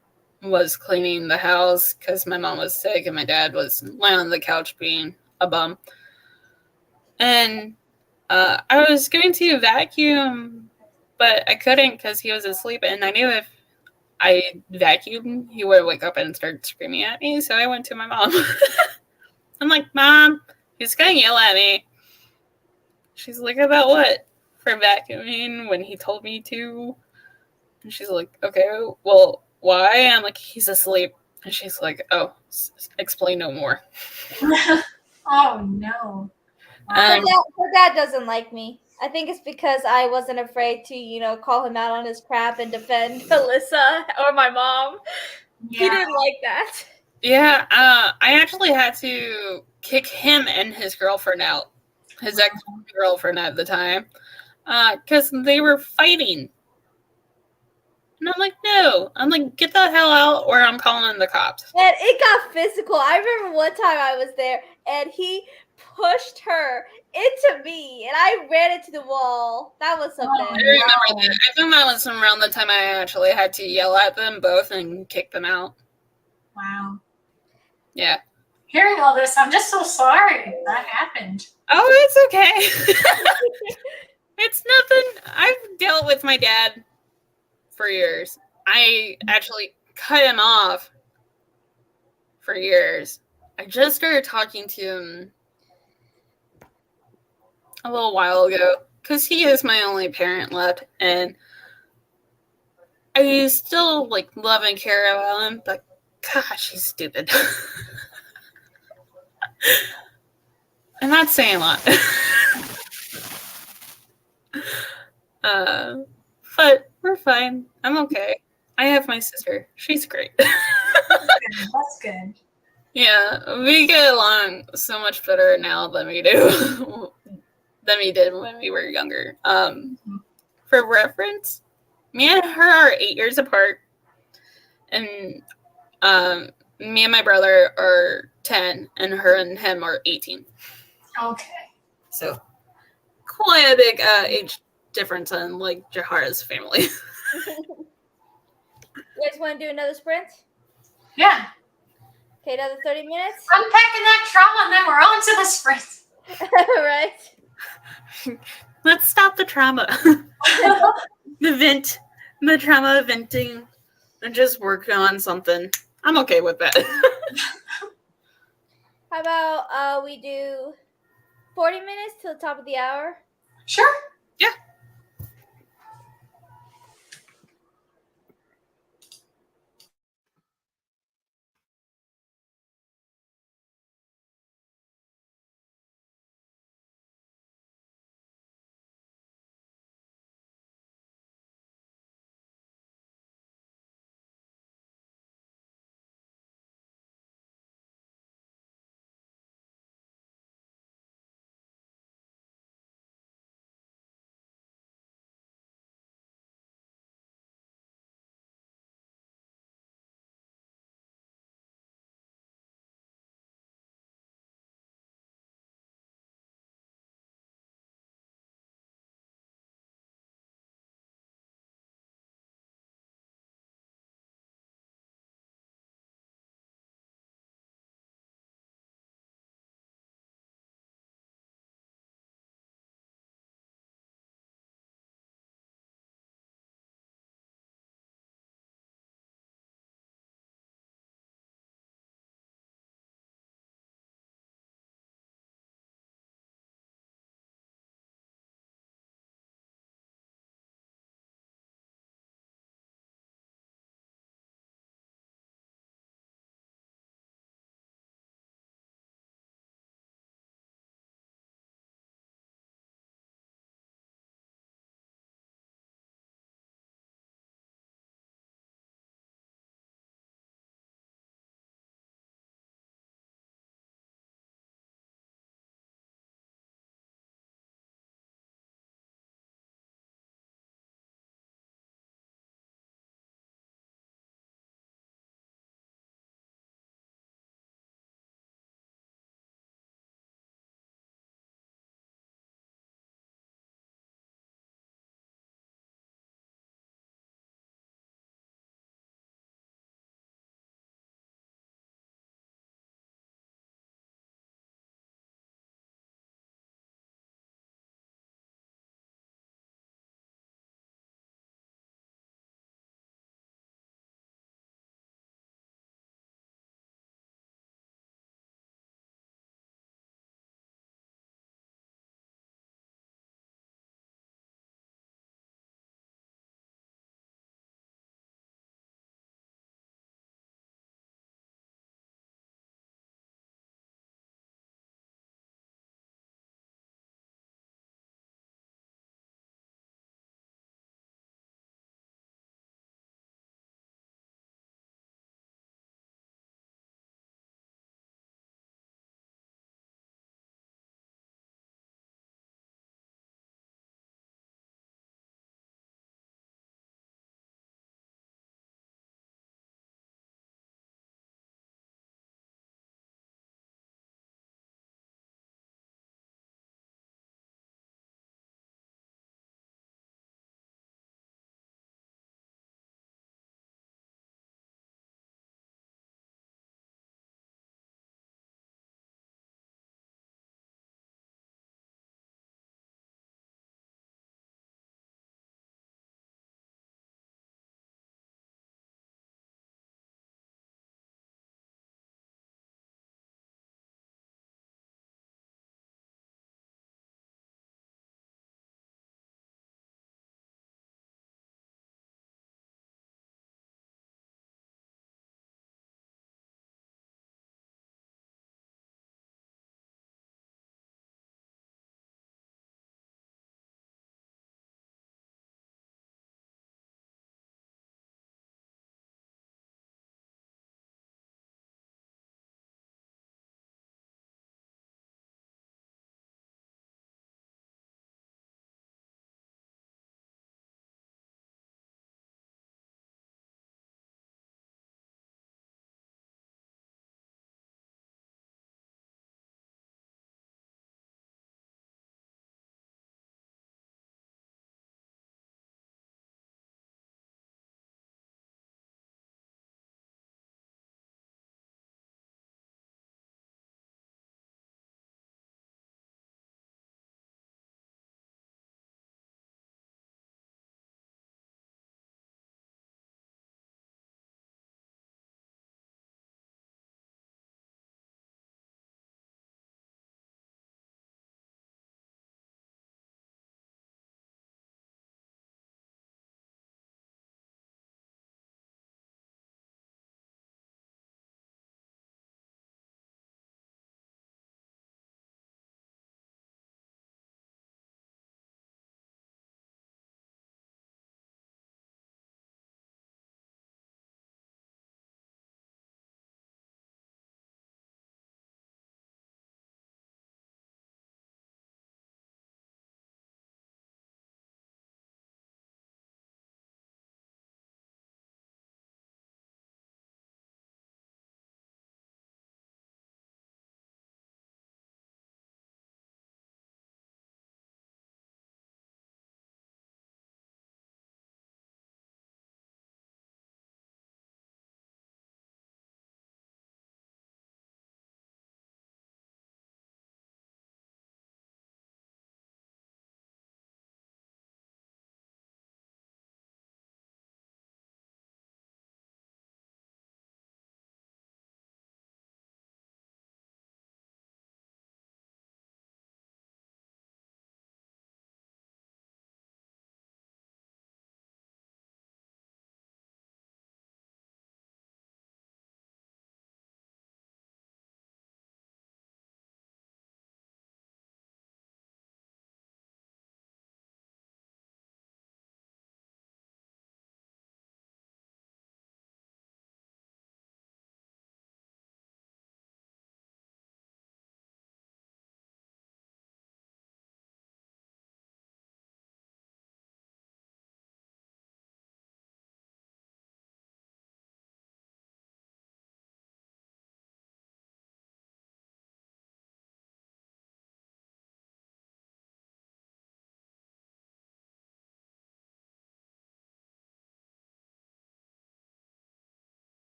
was cleaning the house because my mom was sick and my dad was laying on the couch being a bum. And I was going to vacuum, but I couldn't because he was asleep, and I knew if I vacuumed, he would wake up and start screaming at me, so I went to my mom. I'm like, Mom, he's going to yell at me. She's like, about what? For vacuuming when he told me to? And she's like, okay, well, why? And I'm like, he's asleep. And she's like, oh, explain no more. Oh no. Her dad doesn't like me. I think it's because I wasn't afraid to, call him out on his crap and defend Alyssa or my mom. Yeah. He didn't like that. Yeah, I actually had to kick him and his girlfriend out. His ex-girlfriend at the time. Because they were fighting. And I'm like, no. I'm like, get the hell out or I'm calling the cops. And it got physical. I remember one time I was there and he pushed her into me and I ran into the wall. That was something. I remember that. I think that was around the time I actually had to yell at them both and kick them out. Wow. Yeah. Hearing all this, I'm just so sorry that happened. Oh, it's okay. It's nothing. I've dealt with my dad for years. I actually cut him off for years. I just started talking to him a little while ago because he is my only parent left, and I still love and care about him, but gosh, he's stupid. I'm not saying a lot. But we're fine. I'm okay. I have my sister. She's great. That's good. Yeah, we get along so much better now than we do than we did when we were younger. For reference, me and her are 8 years apart, and me and my brother are 10, and her and him are 18. Okay. So quite a big age difference in like Jahara's family. You guys want to do another sprint? Yeah. Okay, another 30 minutes. Unpacking that trauma, and then we're on to the sprint. All right. Let's stop the trauma. The trauma venting, and just work on something. I'm okay with that. How about we do 40 minutes to the top of the hour? Sure. Yeah.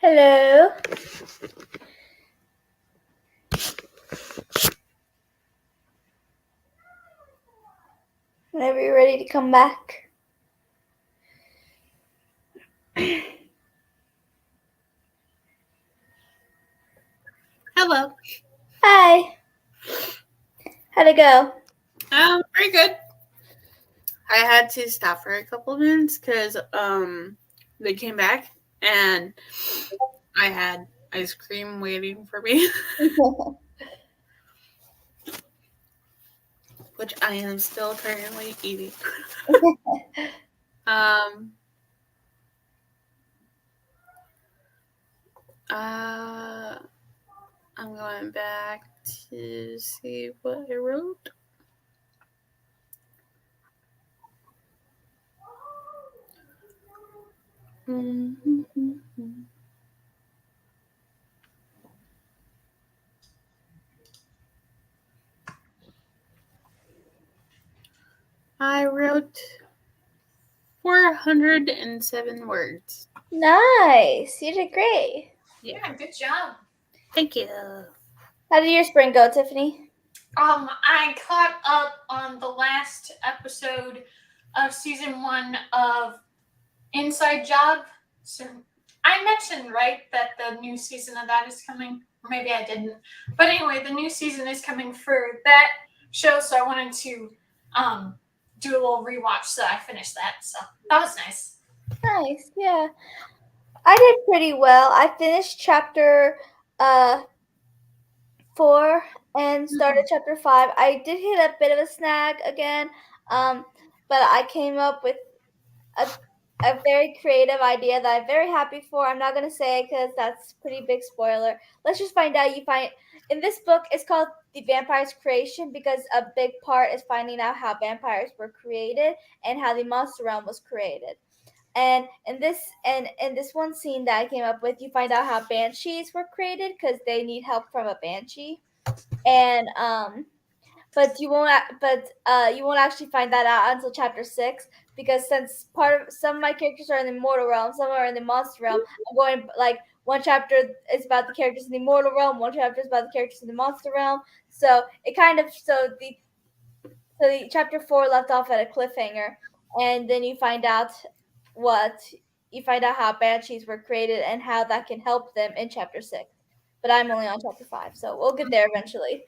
Hello. Whenever you're ready to come back. Hello. Hi. How'd it go? Very good. I had to stop for a couple of minutes because they came back and I had ice cream waiting for me, which I am still currently eating. I'm going back to see what I wrote. I wrote 407 words. Nice. You did great. Yeah, good job. Thank you. How did your spring go, Tiffany? I caught up on the last episode of season 1 of Inside Job. So I mentioned, right, that the new season of that is coming. Or maybe I didn't. But anyway, the new season is coming for that show, so I wanted to do a little rewatch, so I finished that. So that was nice. Nice, yeah. I did pretty well. I finished chapter 4 and started chapter 5. I did hit a bit of a snag again, but I came up with a very creative idea that I'm very happy for. I'm not gonna say it because that's pretty big spoiler. Let's just find out. You find in this book, it's called The Vampire's Creation because a big part is finding out how vampires were created and how the monster realm was created. And in this one scene that I came up with, you find out how banshees were created because they need help from a banshee, and but you won't actually find that out until chapter 6 because since some of my characters are in the mortal realm, some are in the monster realm. I'm going like one chapter is about the characters in the mortal realm, one chapter is about the characters in the monster realm. So it kind of the chapter 4 left off at a cliffhanger, and then you find out how banshees were created and how that can help them in chapter 6. But I'm only on chapter 5, so we'll get there eventually.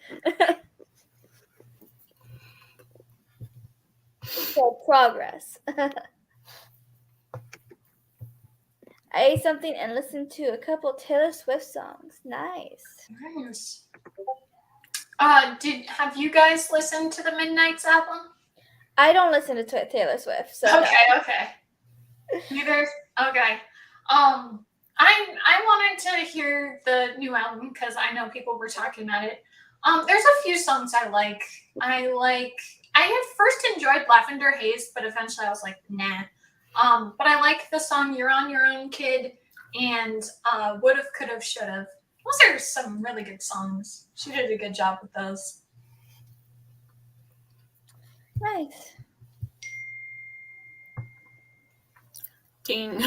So progress. I ate something and listened to a couple Taylor Swift songs. Nice. Nice. Have you guys listened to the Midnight's album? I don't listen to Taylor Swift, so Okay. Neither. Okay. I wanted to hear the new album because I know people were talking about it. There's a few songs I like. I had first enjoyed Lavender Haze, but eventually I was like, nah. But I like the song "You're on Your Own, Kid" and "Would've, Could've, Should've." Those are some really good songs. She did a good job with those. nice. Ding.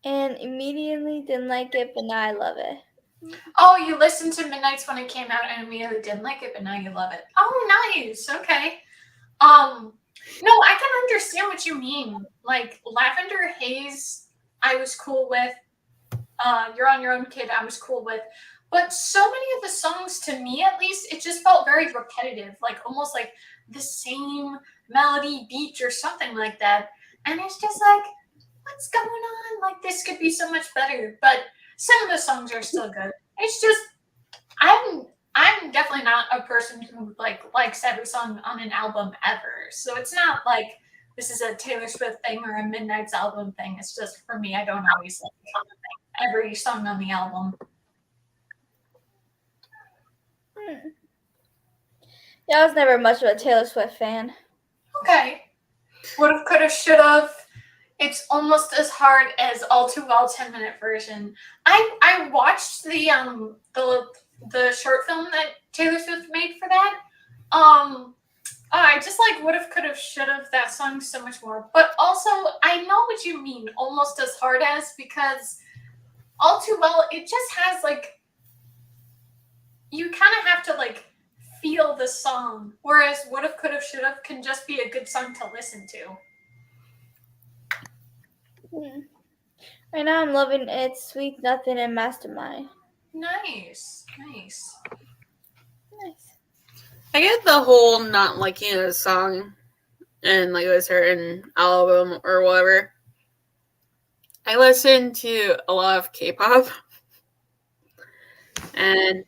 And immediately didn't like it, but now I love it. Oh, you listened to Midnight's when it came out and immediately didn't like it, but now you love it. Oh, nice. Okay. No, I can understand what you mean. Like Lavender Haze, I was cool with. You're on Your Own, Kid, I was cool with. But so many of the songs, to me at least, it just felt very repetitive, like almost like the same melody, beat, or something like that. And it's just like, what's going on? Like, this could be so much better. But some of the songs are still good. It's just, I'm definitely not a person who likes every song on an album ever. So it's not like this is a Taylor Swift thing or a Midnight's album thing. It's just for me, I don't always like every song on the album. Yeah, I was never much of a Taylor Swift fan. Okay. Would've, could've, should've. It's almost as hard as All Too Well 10-minute version. I watched the short film that Taylor Swift made for that. I just like would have, could have, should have that song so much more. But also, I know what you mean, almost as hard as, because All Too Well, it just has like, you kind of have to like feel the song, whereas Would Have, Could Have, Should Have can just be a good song to listen to. Right now I'm loving It's Sweet Nothing and Mastermind. Nice. Nice. I get the whole not liking a song and like a certain album or whatever. I listen to a lot of K-pop, and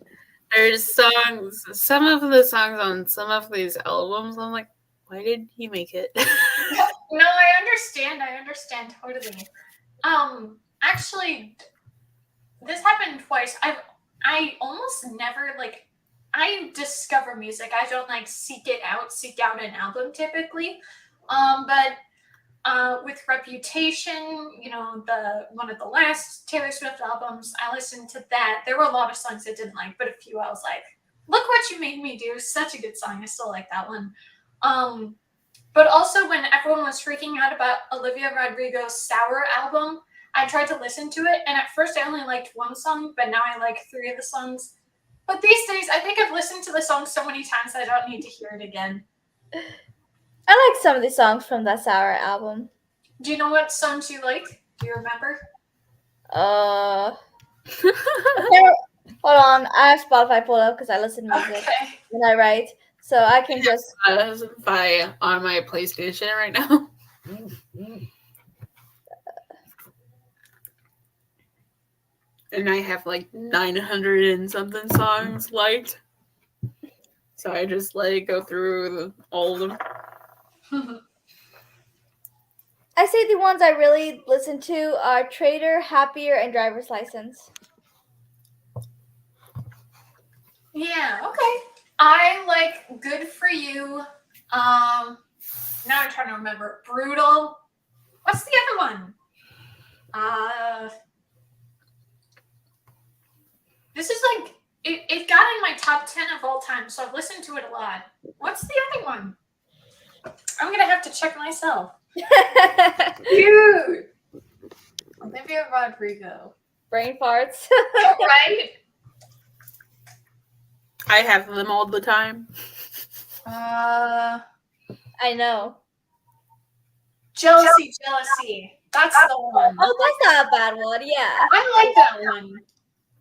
there's songs, some of the songs on some of these albums, I'm like, why did he make it? No, I understand totally. Actually, this happened twice. I almost never like, I discover music. I don't like seek out an album typically. But with Reputation, you know, the one of the last Taylor Swift albums, I listened to that. There were a lot of songs I didn't like, but a few I was like, look what you made me do. Such a good song. I still like that one. But also when everyone was freaking out about Olivia Rodrigo's Sour album, I tried to listen to it, and at first I only liked one song, but now I like 3 of the songs. But these days, I think I've listened to the song so many times I don't need to hear it again. I like some of the songs from that Sour album. Do you know what songs you like? Do you remember? Hold on, I have Spotify pulled up because I listen to music when I write, so I can just Spotify on my PlayStation right now. And I have like 900 and something songs liked. So I just like go through all of them. I say the ones I really listen to are Trader, Happier, and Driver's License. Yeah, okay. I like Good For You. Now I'm trying to remember. Brutal. What's the other one? This is like, it got in my top 10 of all time, so I've listened to it a lot. What's the other one? I'm going to have to check myself. Dude! Olivia Rodrigo. Brain farts. Right? I have them all the time. I know. Jealousy. That's the one. Oh, that's not a bad one. Yeah. I like that one.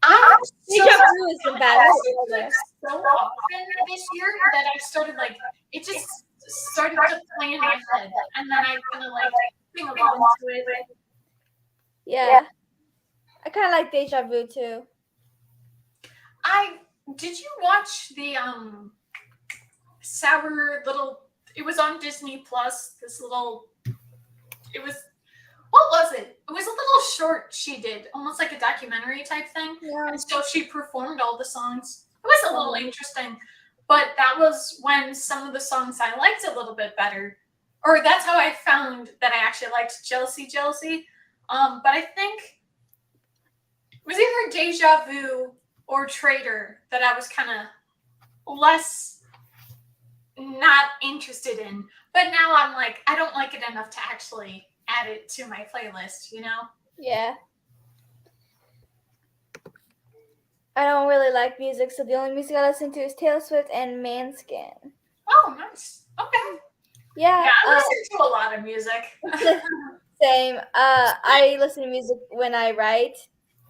I'm Deja Vu is the bad one. so often this year that I started like, it just started to play in my head, and then I kind of like sing along to it. Yeah. I kind of like Deja Vu too. Did you watch the Sour little? It was on Disney Plus. What was it? It was a little short she did, almost like a documentary type thing. Yeah. And so she performed all the songs. It was a little interesting, but that was when some of the songs I liked a little bit better. Or that's how I found that I actually liked Jealousy. But I think it was either Deja Vu or Traitor that I was kind of less not interested in. But now I'm like, I don't like it enough to actually add it to my playlist, you know? Yeah. I don't really like music, so the only music I listen to is Taylor Swift and Manskin. Oh, nice. Okay. Yeah. Yeah, I listen to a lot of music. Same. I listen to music when I write.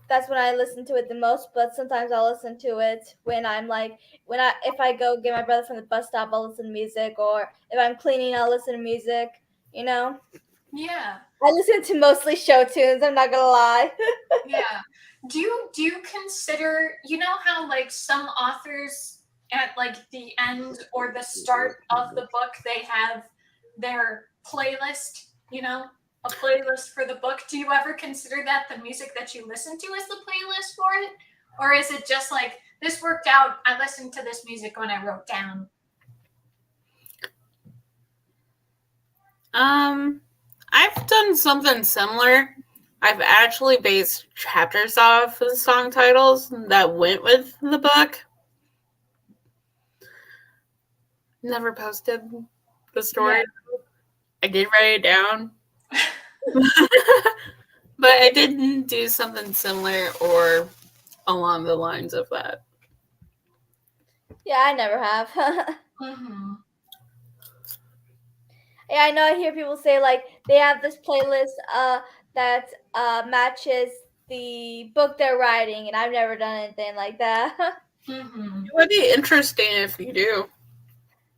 That's when I listen to it the most, but sometimes I'll listen to it when I'm like, if I go get my brother from the bus stop, I'll listen to music, or if I'm cleaning, I'll listen to music, you know? Yeah. I listen to mostly show tunes, I'm not gonna lie. Yeah. Do you consider, you know how like some authors at like the end or the start of the book, they have their playlist, you know, a playlist for the book. Do you ever consider that the music that you listen to is the playlist for it? Or is it just like, this worked out, I listened to this music when I wrote down? I've done something similar. I've actually based chapters off the song titles that went with the book. never posted the story. Yeah. I did write it down. But I didn't do something similar or along the lines of that. Yeah, I never have. Mm-hmm. Yeah, I know I hear people say like they have this playlist that matches the book they're writing, and I've never done anything like that. Mm-hmm. It would be interesting if you do.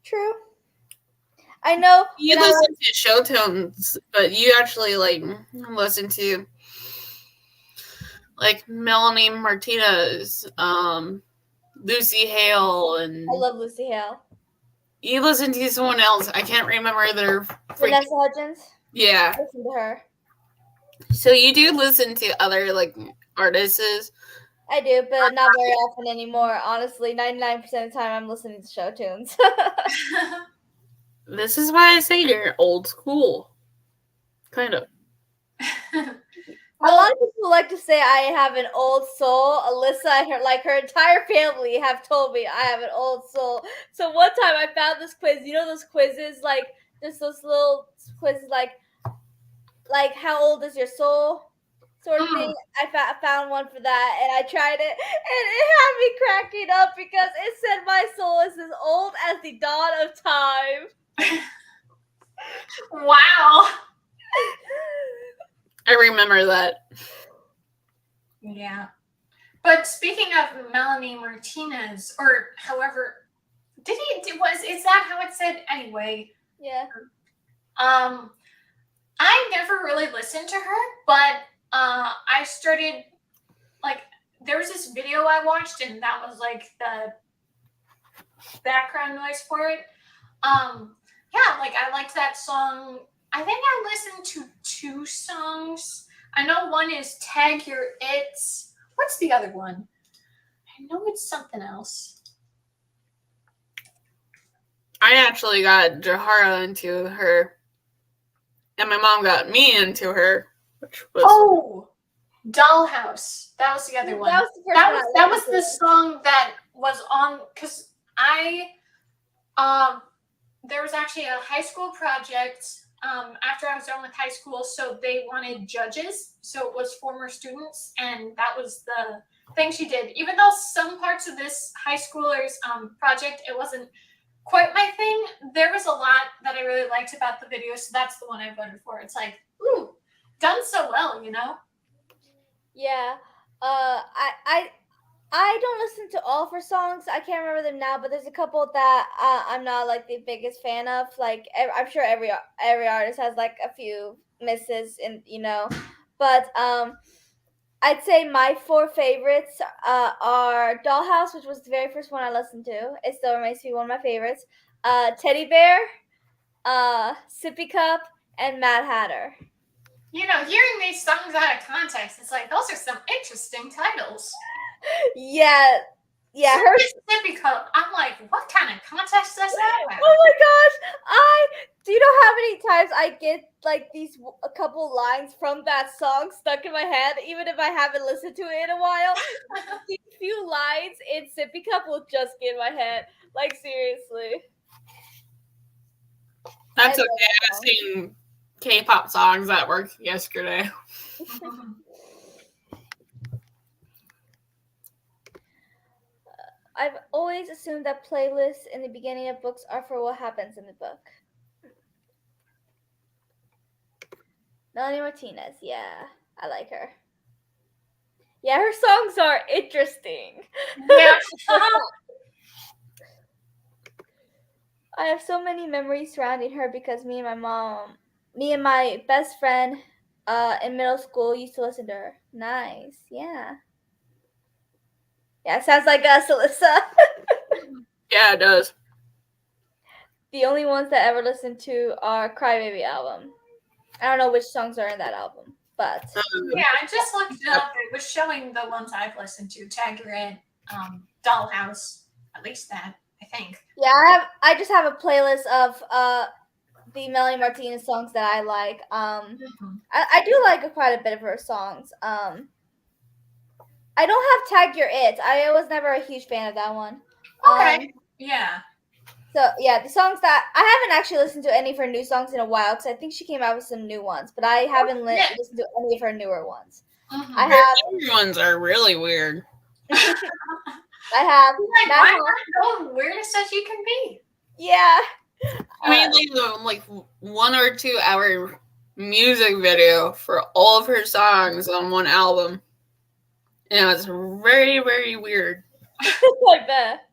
True. I know you listen to show tunes, but you actually like listen to like Melanie Martinez, Lucy Hale, and I love Lucy Hale. You listen to someone else. I can't remember their Vanessa Hudgens. Yeah. I listen to her. So you do listen to other like artists? I do, but not very often anymore. Honestly, 99% of the time I'm listening to show tunes. This is why I say you're old school. Kind of. A lot of people like to say I have an old soul. Alyssa, her entire family have told me I have an old soul. So one time I found this quiz. You know those quizzes, like just those little quizzes, like how old is your soul, sort of thing. I found one for that, and I tried it, and it had me cracking up because it said my soul is as old as the dawn of time. Wow. I remember that. Yeah. But speaking of Melanie Martinez, or however, is that how it said anyway? Yeah. I never really listened to her, but I started, like, there was this video I watched, and that was like the background noise for it. Yeah, like I liked that song. I think I listened to 2 songs. I know one is Tag Your It's. What's the other one? I know it's something else. I actually got Jahara into her, and my mom got me into her, which was Dollhouse. That was the other one. That was the song that was on, because there was actually a high school project after I was done with high school, so they wanted judges, so it was former students, and that was the thing she did. Even though some parts of this high schoolers project, it wasn't quite my thing, there was a lot that I really liked about the video, so that's the one I voted for. It's like, ooh, done so well, you know? Yeah. I don't listen to all of her songs. I can't remember them now, but there's a couple that I'm not like the biggest fan of. Like I'm sure every artist has like a few misses, and but I'd say my 4 favorites are Dollhouse, which was the very first one I listened to. It still remains to be one of my favorites. Teddy Bear, Sippy Cup, and Mad Hatter. You know, hearing these songs out of context, it's like, those are some interesting titles. Yeah. Her Sippy Cup. I'm like, what kind of context does that have? Oh my gosh! Do you know how many times I get like a couple lines from that song stuck in my head, even if I haven't listened to it in a while? These few lines in Sippy Cup will just get in my head. Like seriously. That's okay. I seen K-pop songs at work yesterday. I've always assumed that playlists in the beginning of books are for what happens in the book. Melanie Martinez, yeah, I like her. Yeah, her songs are interesting. Yeah. I have so many memories surrounding her because me and my best friend in middle school used to listen to her. Nice, yeah. Yeah, sounds like us, Alyssa. Yeah, it does. The only ones that ever listened to our Crybaby album. I don't know which songs are in that album, but yeah, I just looked it up. It was showing the ones I've listened to: Tag Your It, Dollhouse, at least that, I think. Yeah, I just have a playlist of the Melanie Martinez songs that I like. I do like quite a bit of her songs. I don't have Tag Your It. I was never a huge fan of that one. Okay. Yeah. So yeah, the songs that I haven't actually listened to any of her new songs in a while because I think she came out with some new ones, but I haven't Yeah. listened to any of her newer ones. Mhm. I Her have, newer ones are really weird. I have, Like, Matt why Hall- not go weirdest as you can be? yeah. I made like 1 or 2 hour music video for all of her songs on one album. And it was very, very weird. Like that.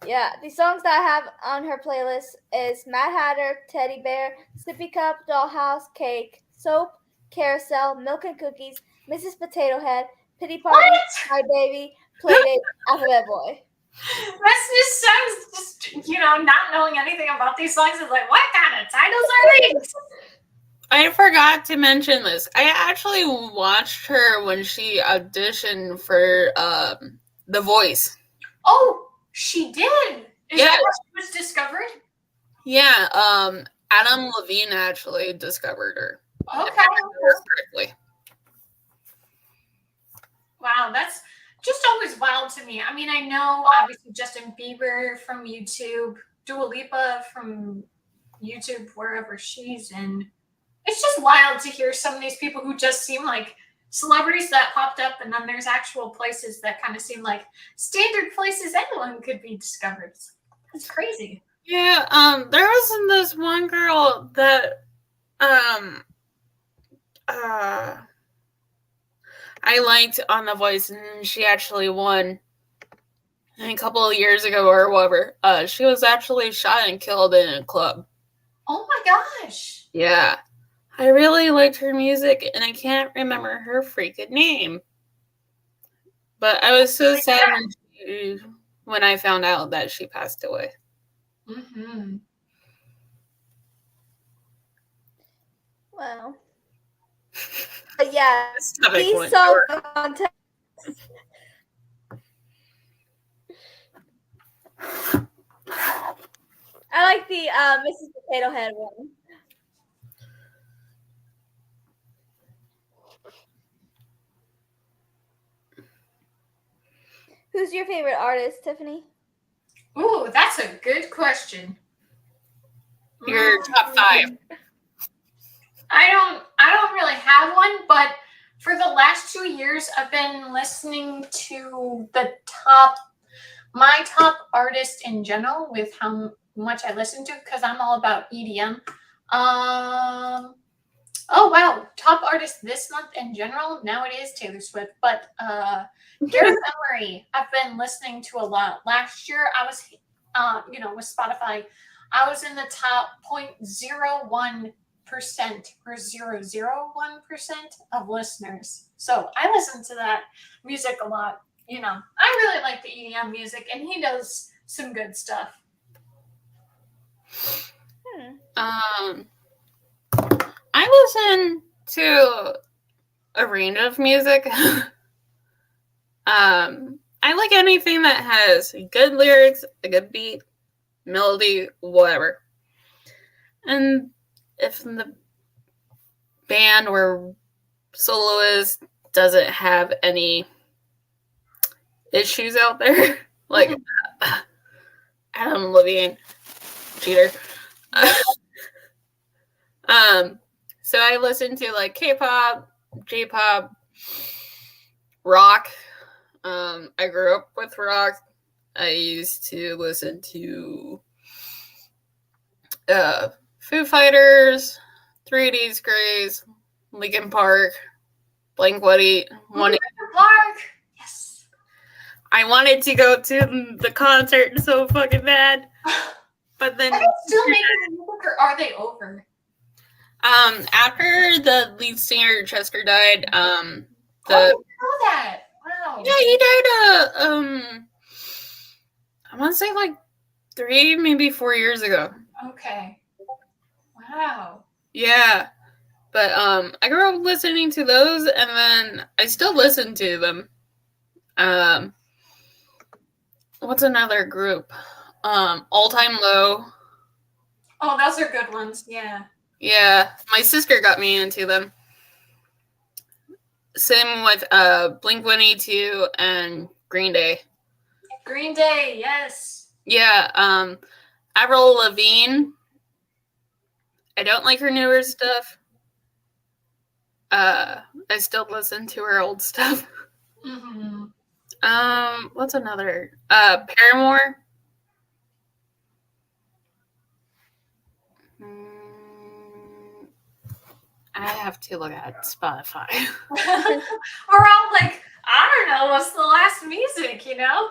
Yeah, the songs that I have on her playlist is Mad Hatter, Teddy Bear, Sippy Cup, Dollhouse, Cake, Soap, Carousel, Milk and Cookies, Mrs. Potato Head, Pity Party, What? My Baby, Playdate, Alphabet Boy. That just sounds not knowing anything about these songs is like, what kind of titles are these? I forgot to mention this. I actually watched her when she auditioned for The Voice. Oh, she did. Is Yeah. that how she was discovered? Yeah, Adam Levine actually discovered her. Okay. If I remember correctly. Wow, that's just always wild to me. I mean, I know obviously Justin Bieber from YouTube, Dua Lipa from YouTube, wherever she's in. It's just wild to hear some of these people who just seem like celebrities that popped up, and then there's actual places that kind of seem like standard places anyone could be discovered. It's crazy. Yeah, there was this one girl that I liked on The Voice, and she actually won a couple of years ago or whatever. She was actually shot and killed in a club. Oh my gosh. Yeah. I really liked her music, and I can't remember her freaking name. But I was so sad when I found out that she passed away. Mm-hmm. Wow. But yeah, This topic these went song short. contests. I like the Mrs. Potato Head one. Who's your favorite artist, Tiffany? Ooh, that's a good question. Your top 5. I don't really have one, but for the last 2 years, I've been listening to my top artist in general with how much I listen to, because I'm all about EDM. Oh wow, top artist this month in general. Now it is Taylor Swift, but Gareth Emery, I've been listening to a lot. Last year, I was, with Spotify, I was in the top 0.01% or 0.001% of listeners. So I listen to that music a lot. I really like the EDM music, and he does some good stuff. I listen to a range of music. I like anything that has good lyrics, a good beat, melody, whatever. And if the band or soloist doesn't have any issues out there, like Adam Levine, cheater. So I listen to like K-pop, J-pop, rock. I grew up with rock. I used to listen to Foo Fighters, 3 Days Grace, Linkin Park, Blink-182. Park. Yes. I wanted to go to the concert so fucking bad, but then Are they still making music, or are they over? after the lead singer Chester died, I didn't know that. Wow. yeah, he died I want to say like 3, maybe 4 years ago. Okay. Wow. Yeah. But I grew up listening to those, and then I still listen to them. What's another group? All Time Low. Oh, those are good ones. Yeah. Yeah, my sister got me into them. Same with Blink-182 and Green Day. Green Day, yes. Yeah, Avril Lavigne. I don't like her newer stuff. I still listen to her old stuff. Mm-hmm. What's another? Paramore. I have to look at Spotify. We're all like, I don't know, what's the last music, you know?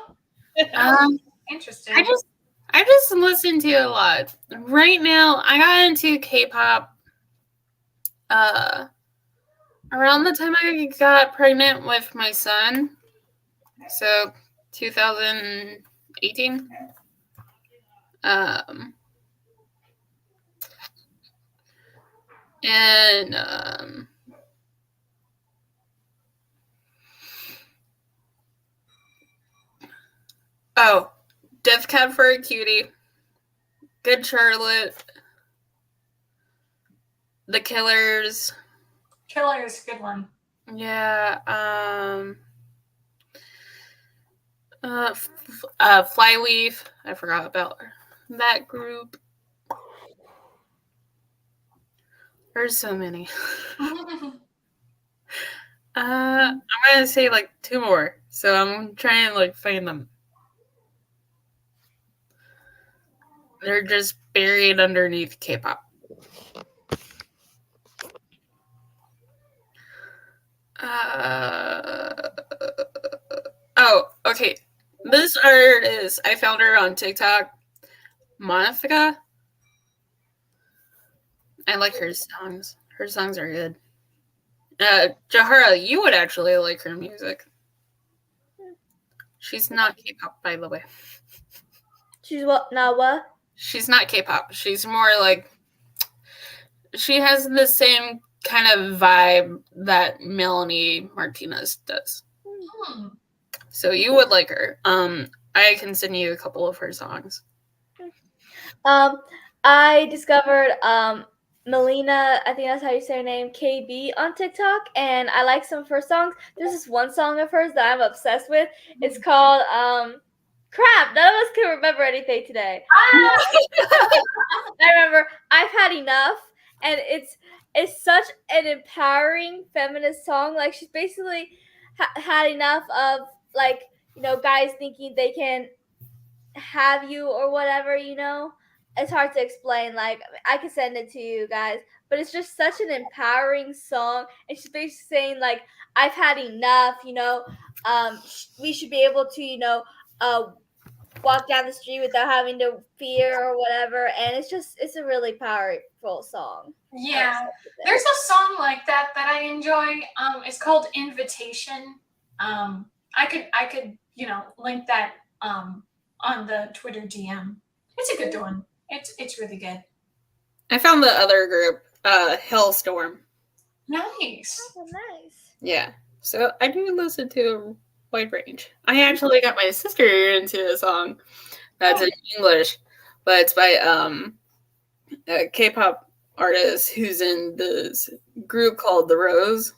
Interesting. I just listen to a lot. Right now, I got into K-pop. Around the time I got pregnant with my son, so 2018. Death Cab for a Cutie, Good Charlotte, The Killers. Killers, good one. Yeah. Flyleaf. I forgot about that group. There's so many. I'm gonna say like 2 more, so I'm trying to like find them. They're just buried underneath K-pop. Okay. This artist, I found her on TikTok. Monica. I like her songs. Her songs are good. Jahara, you would actually like her music. She's not K-pop, by the way. She's what? Not what? She's not K-pop. She's more like, she has the same kind of vibe that Melanie Martinez does. So you would like her. I can send you a couple of her songs. I discovered Melina, I think that's how you say her name, KB on TikTok, and I like some of her songs. There's this one song of hers that I'm obsessed with. It's called crap, none of us can remember anything today. I remember I've Had Enough, and it's such an empowering feminist song. Like, she's basically had enough of, like, you know, guys thinking they can have you or whatever, you know. It's hard to explain. Like, I can send it to you guys, but it's just such an empowering song. And she's basically saying, like, I've had enough, you know. We should be able to, you know, walk down the street without having to fear or whatever. And it's a really powerful song. Yeah, there's a song like that I enjoy. It's called Invitation. I could you know, link that on the Twitter DM. It's a good one. It's really good. I found the other group, Hellstorm. Nice. Oh, nice. Yeah. So I do listen to a wide range. I actually got my sister into a song that's in English, but it's by a K-pop artist who's in this group called The Rose.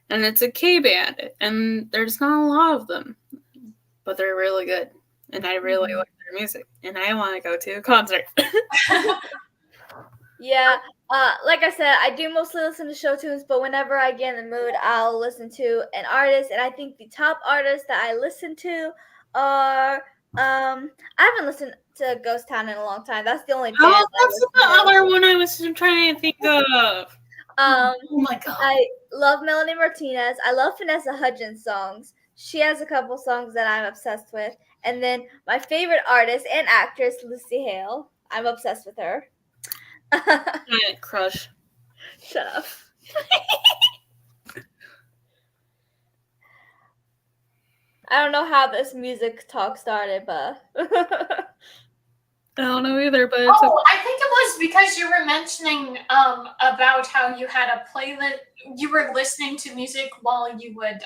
And it's a K-band, and there's not a lot of them, but they're really good. And I really like their music, and I want to go to a concert. Yeah, like I said, I do mostly listen to show tunes, but whenever I get in the mood, I'll listen to an artist. And I think the top artists that I listen to are I haven't listened to Ghost Town in a long time. That's the only band. Oh, that's the other one I was trying to think of. Oh my god! I love Melanie Martinez. I love Vanessa Hudgens songs. She has a couple songs that I'm obsessed with. And then my favorite artist and actress, Lucy Hale. I'm obsessed with her. Crush. Shut up. I don't know how this music talk started, but I don't know either, but I think it was because you were mentioning about how you had a playlist. You were listening to music while you would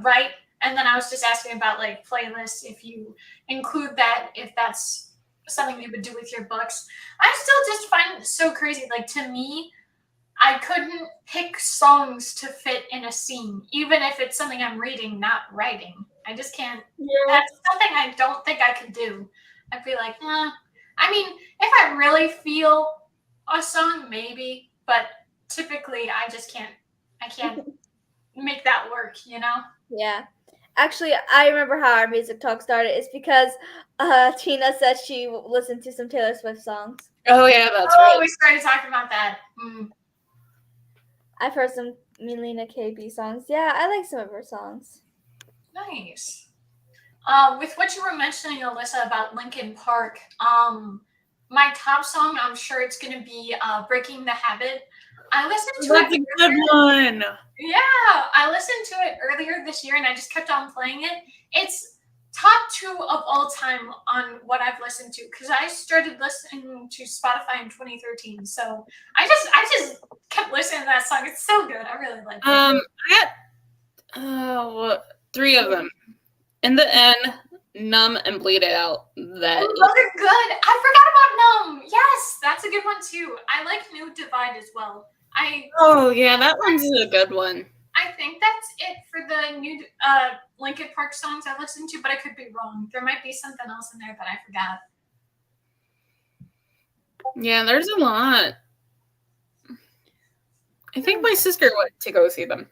write, and then I was just asking about like playlists, if you include that, if that's something you would do with your books. I still just find it so crazy. Like, to me, I couldn't pick songs to fit in a scene, even if it's something I'm reading, not writing. I just can't. Yeah. That's something I don't think I could do. I'd be like, I mean, if I really feel a song, maybe, but typically I can't make that work, you know? Yeah. Actually, I remember how our music talk started. It's because Tina said she listened to some Taylor Swift songs. Oh yeah, that's Oh, right. we started talking about that. I've heard some Melina KB songs. Yeah, I like some of her songs. Nice. With what you were mentioning, Alyssa, about Linkin Park, my top song, I'm sure it's gonna be "Breaking the Habit." I listened to That's it. a good one. Yeah, I listened to it earlier this year, and I just kept on playing it. It's top 2 of all time on what I've listened to because I started listening to Spotify in 2013. So I just kept listening to that song. It's so good. I really like it. I got 3 of them. In the End, Numb, and Bleed It Out. Oh, those are good. I forgot about Numb. Yes, that's a good one too. I like New Divide as well. Oh yeah, that one's a good one. I think that's it for the new Linkin Park songs I listened to, but I could be wrong. There might be something else in there that I forgot. Yeah, there's a lot. I think my sister went to go see them,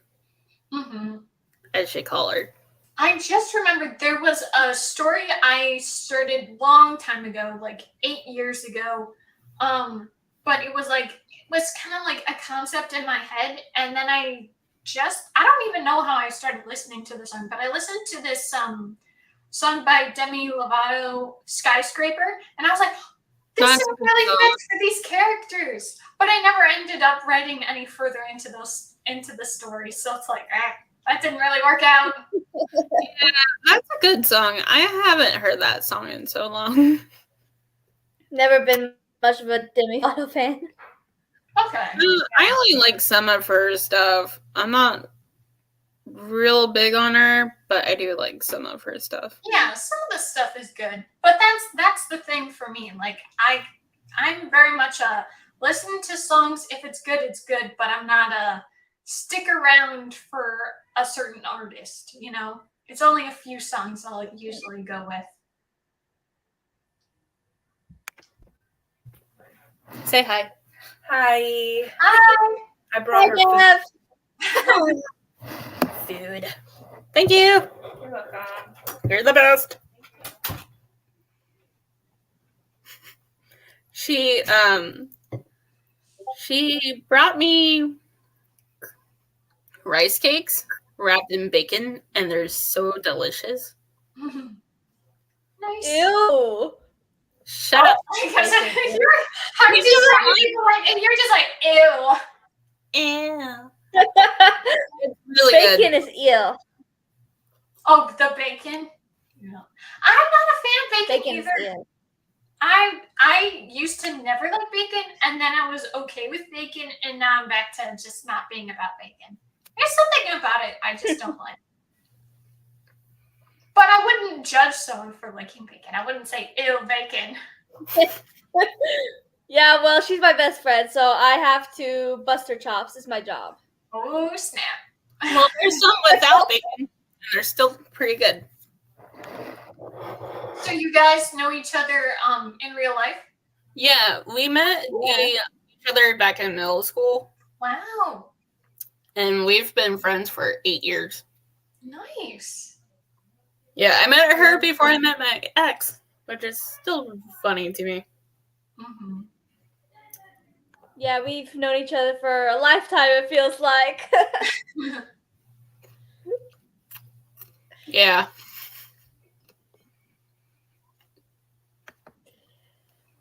as she called her. I just remembered there was a story I started long time ago, like 8 years ago. But it was kind of like a concept in my head, and then I don't even know how I started listening to the song, but I listened to this song by Demi Lovato, Skyscraper, and I was like, this is really fits for these characters. But I never ended up writing any further into the story, so it's like, that didn't really work out. Yeah, that's a good song. I haven't heard that song in so long. Never been much of a Demi Lovato fan. Okay. I only like some of her stuff. I'm not real big on her, but I do like some of her stuff. Yeah, some of the stuff is good, but that's the thing for me. Like I'm very much listen to songs. If it's good, but I'm not a stick around for a certain artist. You know, it's only a few songs I'll usually go with. Say hi. Hi. Hi. I brought her food. Food. Thank you. You're welcome. You're the best. She brought me rice cakes wrapped in bacon, and they're so delicious. Nice. Ew. Shut up. Because I'm and you're just like, ew. Ew. It's really Bacon good. is ew. Oh, the bacon? No. I'm not a fan of bacon Bacon is either. ew. I used to never like bacon, and then I was okay with bacon, and now I'm back to just not being about bacon. There's something about it I just don't like. But I wouldn't judge someone for liking bacon. I wouldn't say, ew, bacon. Yeah, well, she's my best friend, so I have to bust her chops. It's my job. Oh, snap. Well, there's some without bacon, and they're still pretty good. So you guys know each other in real life? Yeah, we met each other back in middle school, Wow. and we've been friends for 8 years. Nice. Yeah, I met her before I met my ex, which is still funny to me. Mm-hmm. Yeah, we've known each other for a lifetime, it feels like. Yeah.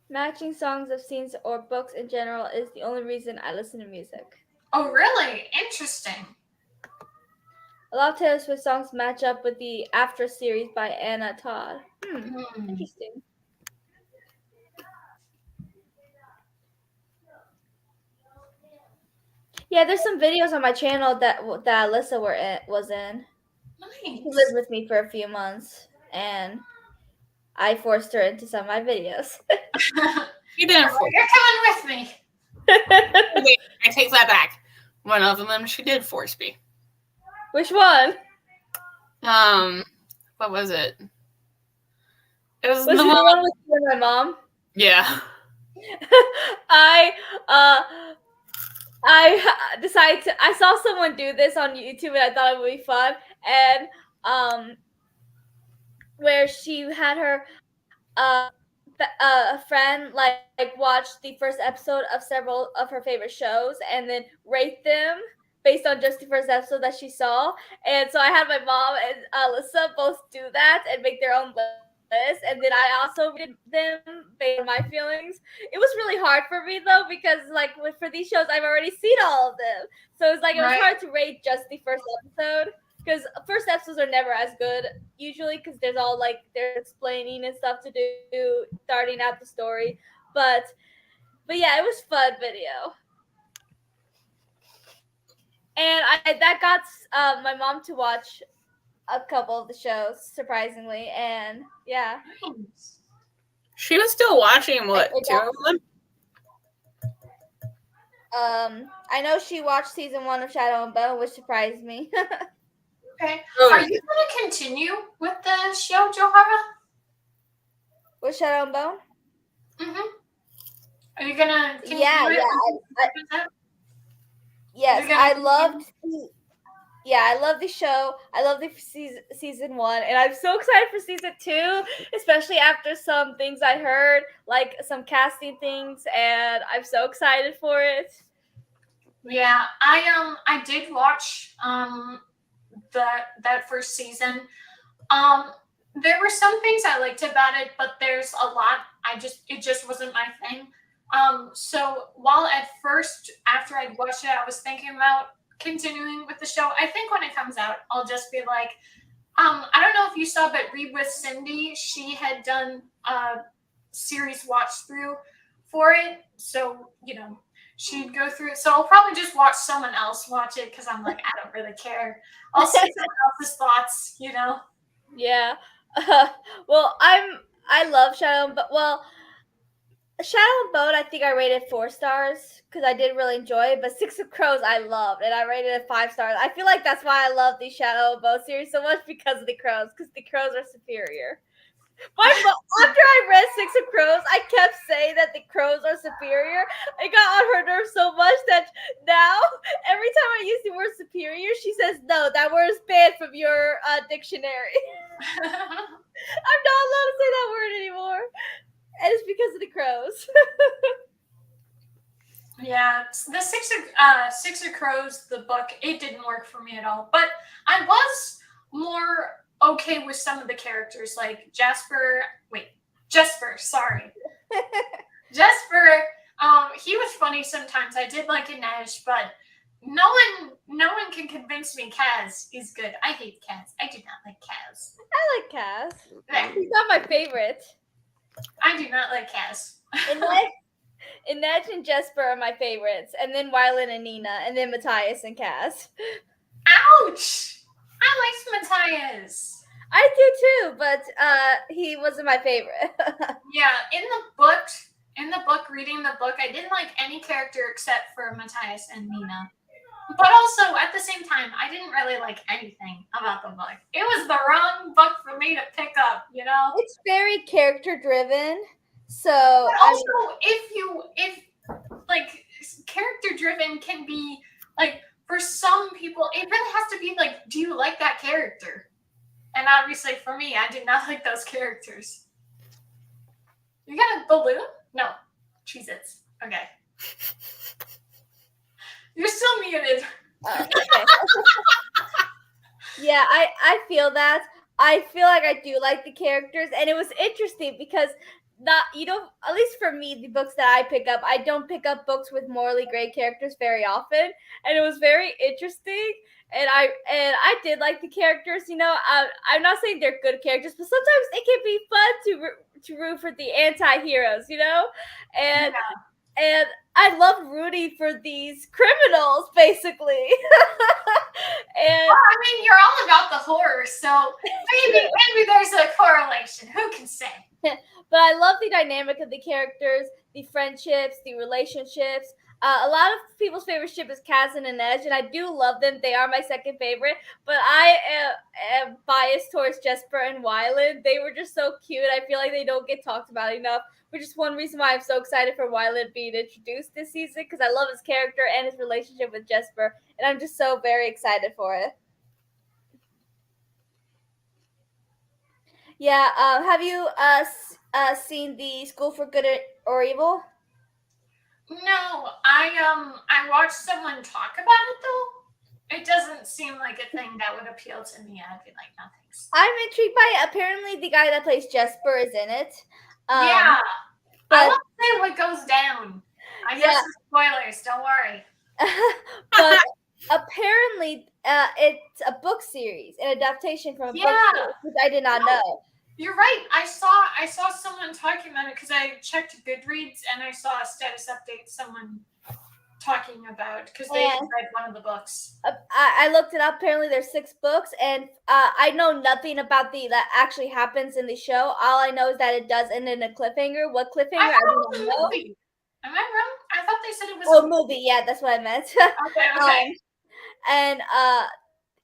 Matching songs of scenes or books in general is the only reason I listen to music. Oh, really? Interesting. A lot of Taylor Swift songs match up with the After series by Anna Todd. Interesting. Yeah, there's some videos on my channel that Alyssa was in. Nice. She lived with me for a few months, and I forced her into some of my videos. You didn't force You're coming with me. Wait, I take that back. One of them she did force me. Which one? What was it? It was Was the it the one. one with you and my mom? Yeah. I decided to. I saw someone do this on YouTube, and I thought it would be fun. And where she had her a friend like watch the first episode of several of her favorite shows, and then rate them based on just the first episode that she saw. And so I had my mom and Alyssa both do that and make their own list, and then I also did them based on my feelings. It was really hard for me though, because like for these shows I've already seen all of them, so it's like it was Right. hard to rate just the first episode, because first episodes are never as good usually, because there's all like they're explaining and stuff to do, starting out the story. But yeah, it was fun video. And that got my mom to watch a couple of the shows, surprisingly. And yeah, Nice. She was still watching what, It 2 of them? I know she watched season 1 of Shadow and Bone, which surprised me. Okay. Oh, Are you going to continue with the show, Johara? With Shadow and Bone? Mm-hmm. Are you going to continue Yeah, it? yeah. Yes, You're gonna I continue? loved. Yeah, I love the show. I love the season 1, and I'm so excited for season 2, especially after some things I heard, like some casting things, and I'm so excited for it. Yeah, I did watch that first season. There were some things I liked about it, but there's a lot it just wasn't my thing. So while at first, after I'd watched it, I was thinking about continuing with the show. I think when it comes out, I'll just be like, I don't know if you saw, but Read with Cindy, she had done a series watch through for it. So, she'd go through it. So I'll probably just watch someone else watch it, because I'm like, I don't really care. I'll see someone else's thoughts, Yeah. Well, I love Shadow and Bone, I think I rated 4 stars because I did really enjoy it, but Six of Crows I loved, and I rated it 5 stars. I feel like that's why I love the Shadow and Bone series so much, because of the crows, because the crows are superior. After I read Six of Crows, I kept saying that the crows are superior. It got on her nerves so much that now, every time I use the word superior, she says, no, that word is banned from your dictionary. I'm not allowed to say that word anymore. And it's because of the crows. Yeah, the Six of Crows, the book, it didn't work for me at all. But I was more okay with some of the characters, like Jesper, sorry. Jesper, he was funny sometimes. I did like Inej, but no one can convince me Kaz is good. I hate Kaz. I do not like Kaz. I like Kaz. He's not my favorite. I do not like Kaz. Inej and Jesper are my favorites, and then Wylan and Nina, and then Matthias and Kaz. Ouch! I liked Matthias. I do too, but he wasn't my favorite. Yeah, in the book, reading the book, I didn't like any character except for Matthias and Nina. But also, at the same time, I didn't really like anything about the book. It was the wrong book for me to pick up, It's very character driven, so. But also, if character driven can be, like, for some people, it really has to be, like, do you like that character? And obviously, for me, I did not like those characters. You got a balloon? No. Cheez-Its. Okay. You're still muted. Okay. Yeah, I feel that. I feel like I do like the characters, and it was interesting because at least for me, the books that I pick up, I don't pick up books with morally gray characters very often, and it was very interesting. And I did like the characters. I'm not saying they're good characters, but sometimes it can be fun to root for the anti-heroes, and. Yeah. And I love rooting for these criminals, basically. And Well, I mean, you're all about the horror, so maybe there's a correlation. Who can say? but I love the dynamic of the characters, the friendships, the relationships. a lot of people's favorite ship is Kaz and Inej, and I do love them. They are my second favorite, but I am biased towards Jesper and Wyland. They were just so cute. I feel like they don't get talked about enough, which is one reason why I'm so excited for Wyland being introduced this season, because I love his character and his relationship with Jesper, and I'm just so very excited for it. Yeah, have you seen the School for Good or Evil? No, I watched someone talk about it though. It doesn't seem like a thing that would appeal to me. I'd be like, no thanks. I'm intrigued by it. Apparently, the guy that plays Jesper is in it. Yeah, but I won't say what goes down. I guess it's spoilers. Don't worry. but apparently, it's a book series, an adaptation from a book series, which I did not know. You're right. I saw someone talking about it because I checked Goodreads and I saw a status update. Someone talking about because they read one of the books. I looked it up. Apparently, there's 6 books, and I know nothing about that actually happens in the show. All I know is that it does end in a cliffhanger. What cliffhanger? I don't know. Movie. Am I wrong? I thought they said it was a movie. Yeah, that's what I meant. Okay. And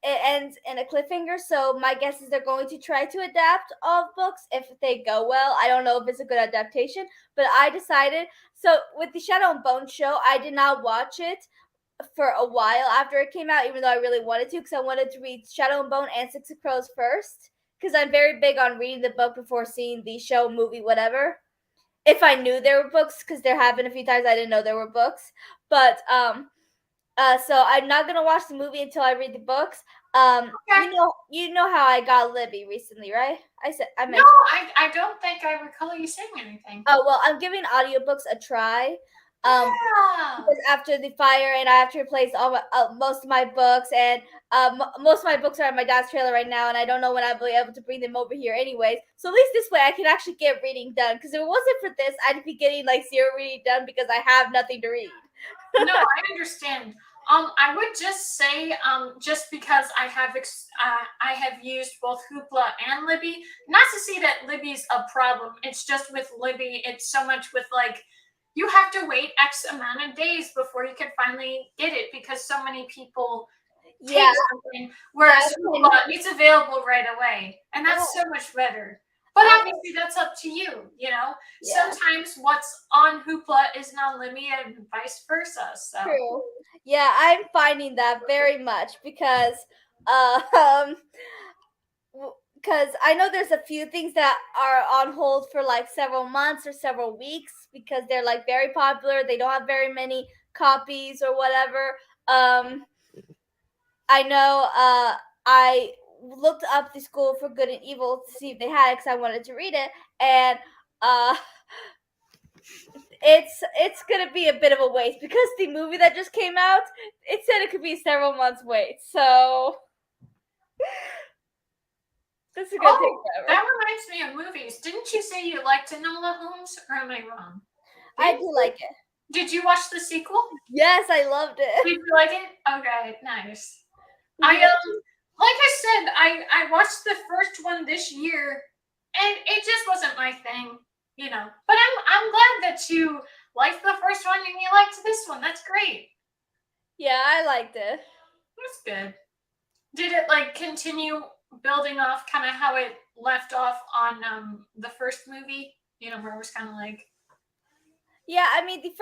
it ends in a cliffhanger, so my guess is they're going to try to adapt all books if they go well. I don't know if it's a good adaptation, but I decided, so with the Shadow and Bone show, I did not watch it for a while after it came out, even though I really wanted to, because I wanted to read Shadow and Bone and Six of Crows first, because I'm very big on reading the book before seeing the show, movie, whatever. If I knew there were books, because there have been a few times I didn't know there were books, but so I'm not gonna watch the movie until I read the books. You know how I got Libby recently, right? I mentioned. No, I don't think I recall you saying anything. Oh well, I'm giving audiobooks a try. Because after the fire, and I have to replace most of my books, and most of my books are at my dad's trailer right now, and I don't know when I'll be able to bring them over here anyways. So at least this way I can actually get reading done. Because if it wasn't for this, I'd be getting like 0 reading done because I have nothing to read. No, I understand. I would just say, just because I have used both Hoopla and Libby, not to say that Libby's a problem. It's just with Libby, it's so much with like, you have to wait X amount of days before you can finally get it because so many people take something. Whereas Hoopla, it's available right away, and that's so much better. But obviously, that's up to you, you know? Yeah. Sometimes what's on Hoopla isn't on Libby and vice versa. So. True. Yeah, I'm finding that very much because I know there's a few things that are on hold for like several months or several weeks because they're like very popular. They don't have very many copies or whatever. I know I looked up the School for Good and Evil to see if they had it because I wanted to read it, and it's gonna be a bit of a wait because the movie that just came out, it said it could be several months wait, so this is gonna take forever. That reminds me of movies. Didn't you say you liked Enola Holmes, or am I wrong? I do like it. Did you watch the sequel? Yes, I loved it. Did you like it? Okay, nice. Like I said, I watched the first one this year, and it just wasn't my thing, you know. But I'm glad that you liked the first one and you liked this one. That's great. Yeah, I liked it. That's good. Did it like continue building off kind of how it left off on the first movie? You know, where it was kind of like. Yeah, I mean the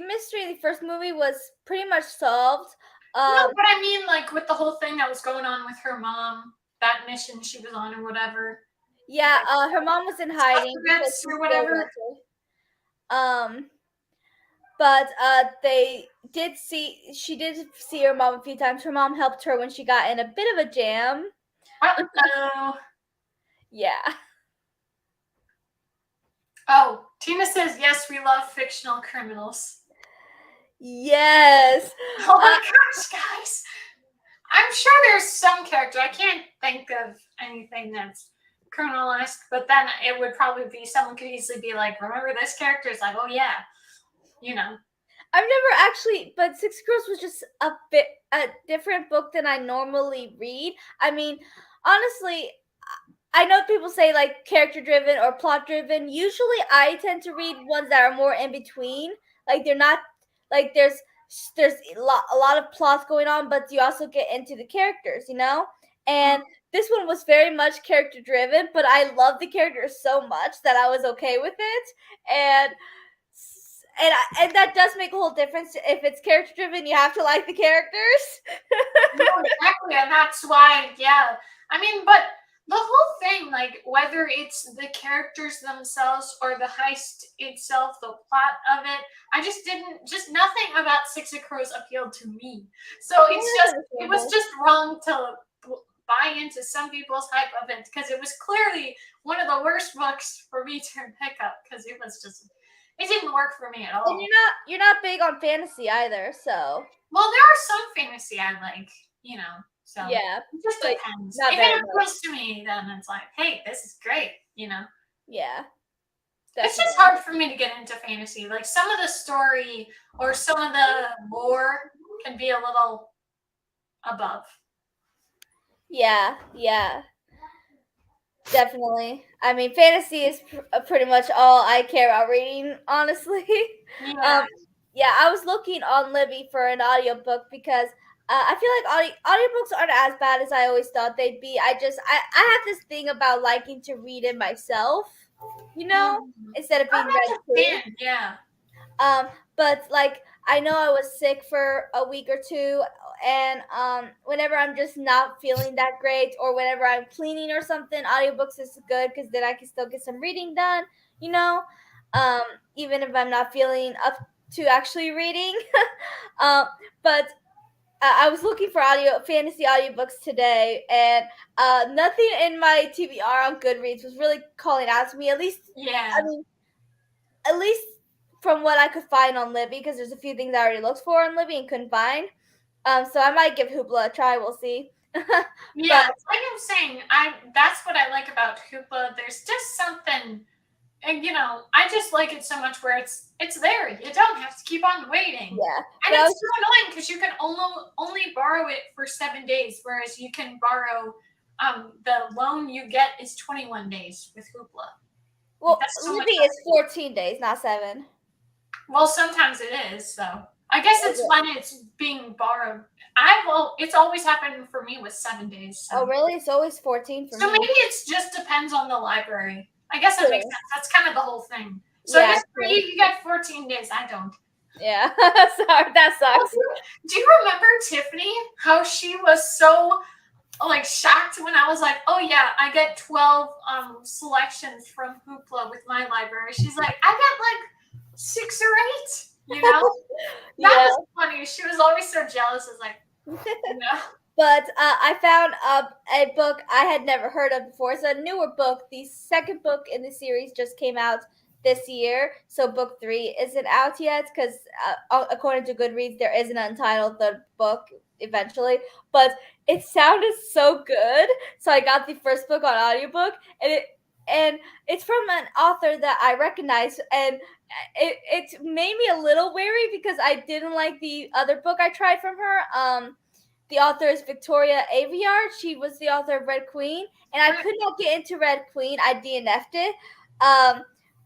mystery in the first movie was pretty much solved. No, but I mean, like, with the whole thing that was going on with her mom, that mission she was on or whatever. Yeah, her mom was in hiding. Or whatever. But she did see her mom a few times. Her mom helped her when she got in a bit of a jam. Uh-oh. Yeah. Oh, Tina says, yes, we love fictional criminals. Yes. Oh my gosh, guys. I'm sure there's some character. I can't think of anything that's criminal-esque, but then it would probably be someone could easily be like, remember this character? It's like, oh yeah. You know. I've never actually, but Six Girls was just a different book than I normally read. I mean, honestly, I know people say like character-driven or plot-driven. Usually I tend to read ones that are more in between. Like they're not like there's a lot of plots going on, but you also get into the characters, you know. And this one was very much character driven, but I love the characters so much that I was okay with it, and and that does make a whole difference. If it's character driven, you have to like the characters. No, exactly, and that's why, yeah. I mean, but the whole thing, like whether it's the characters themselves or the heist itself, the plot of it, I just nothing about Six of Crows appealed to me. So it was just wrong to buy into some people's hype of it because it was clearly one of the worst books for me to pick up because it was just. It didn't work for me at all. And you're not big on fantasy either, so. Well, there are some fantasy I like, you know. So yeah, it just like, depends. not If very it appeals to me, then it's like, hey, this is great, you know. Yeah. It's just hard for me to get into fantasy. Like some of the story or some of the lore can be a little above. Yeah, yeah. Definitely. I mean, fantasy is pretty much all I care about reading, honestly. Yeah. Yeah, I was looking on Libby for an audiobook because I feel like audiobooks aren't as bad as I always thought they'd be. I have this thing about liking to read it myself, you know, instead of being read to. Yeah. But like I know I was sick for a week or two, and whenever I'm just not feeling that great or whenever I'm cleaning or something, audiobooks is good because then I can still get some reading done, you know, even if I'm not feeling up to actually reading. But I was looking for fantasy audiobooks today, and nothing in my TBR on Goodreads was really calling out to me. At least, Yeah. I mean, at least from what I could find on Libby, because there's a few things I already looked for on Libby and couldn't find. So I might give Hoopla a try. We'll see. Yeah, like I'm saying, that's what I like about Hoopla. There's just something, and you know, I just like it so much where it's there. You don't have to keep on waiting. Yeah, and it's so annoying because you can only borrow it for 7 days, whereas you can borrow the loan you get is 21 days with Hoopla. Well, Libby is 14 days, not 7. Well, sometimes it is, so I guess it's when it's being borrowed. It's always happened for me with 7 days. So. Oh, really? It's always 14 for me. So maybe it just depends on the library. I guess that makes sense. That's kind of the whole thing. So I guess for you get 14 days. I don't. Yeah, sorry, that sucks. Do you remember Tiffany? How she was so like shocked when I was like, "Oh yeah, I get 12 selections from Hoopla with my library." She's like, "I got like 6 or 8." You know, that was funny. She was always so jealous. I was like, you know. But I found a book I had never heard of before. It's a newer book. The second book in the series just came out this year, so book 3 isn't out yet because according to Goodreads, there is an untitled third book eventually. But it sounded so good, so I got the first book on audiobook, and it's from an author that I recognize, and it made me a little wary because I didn't like the other book I tried from her. The author is Victoria Aveyard. She was the author of Red Queen, and I could not get into Red Queen. I DNF'd it.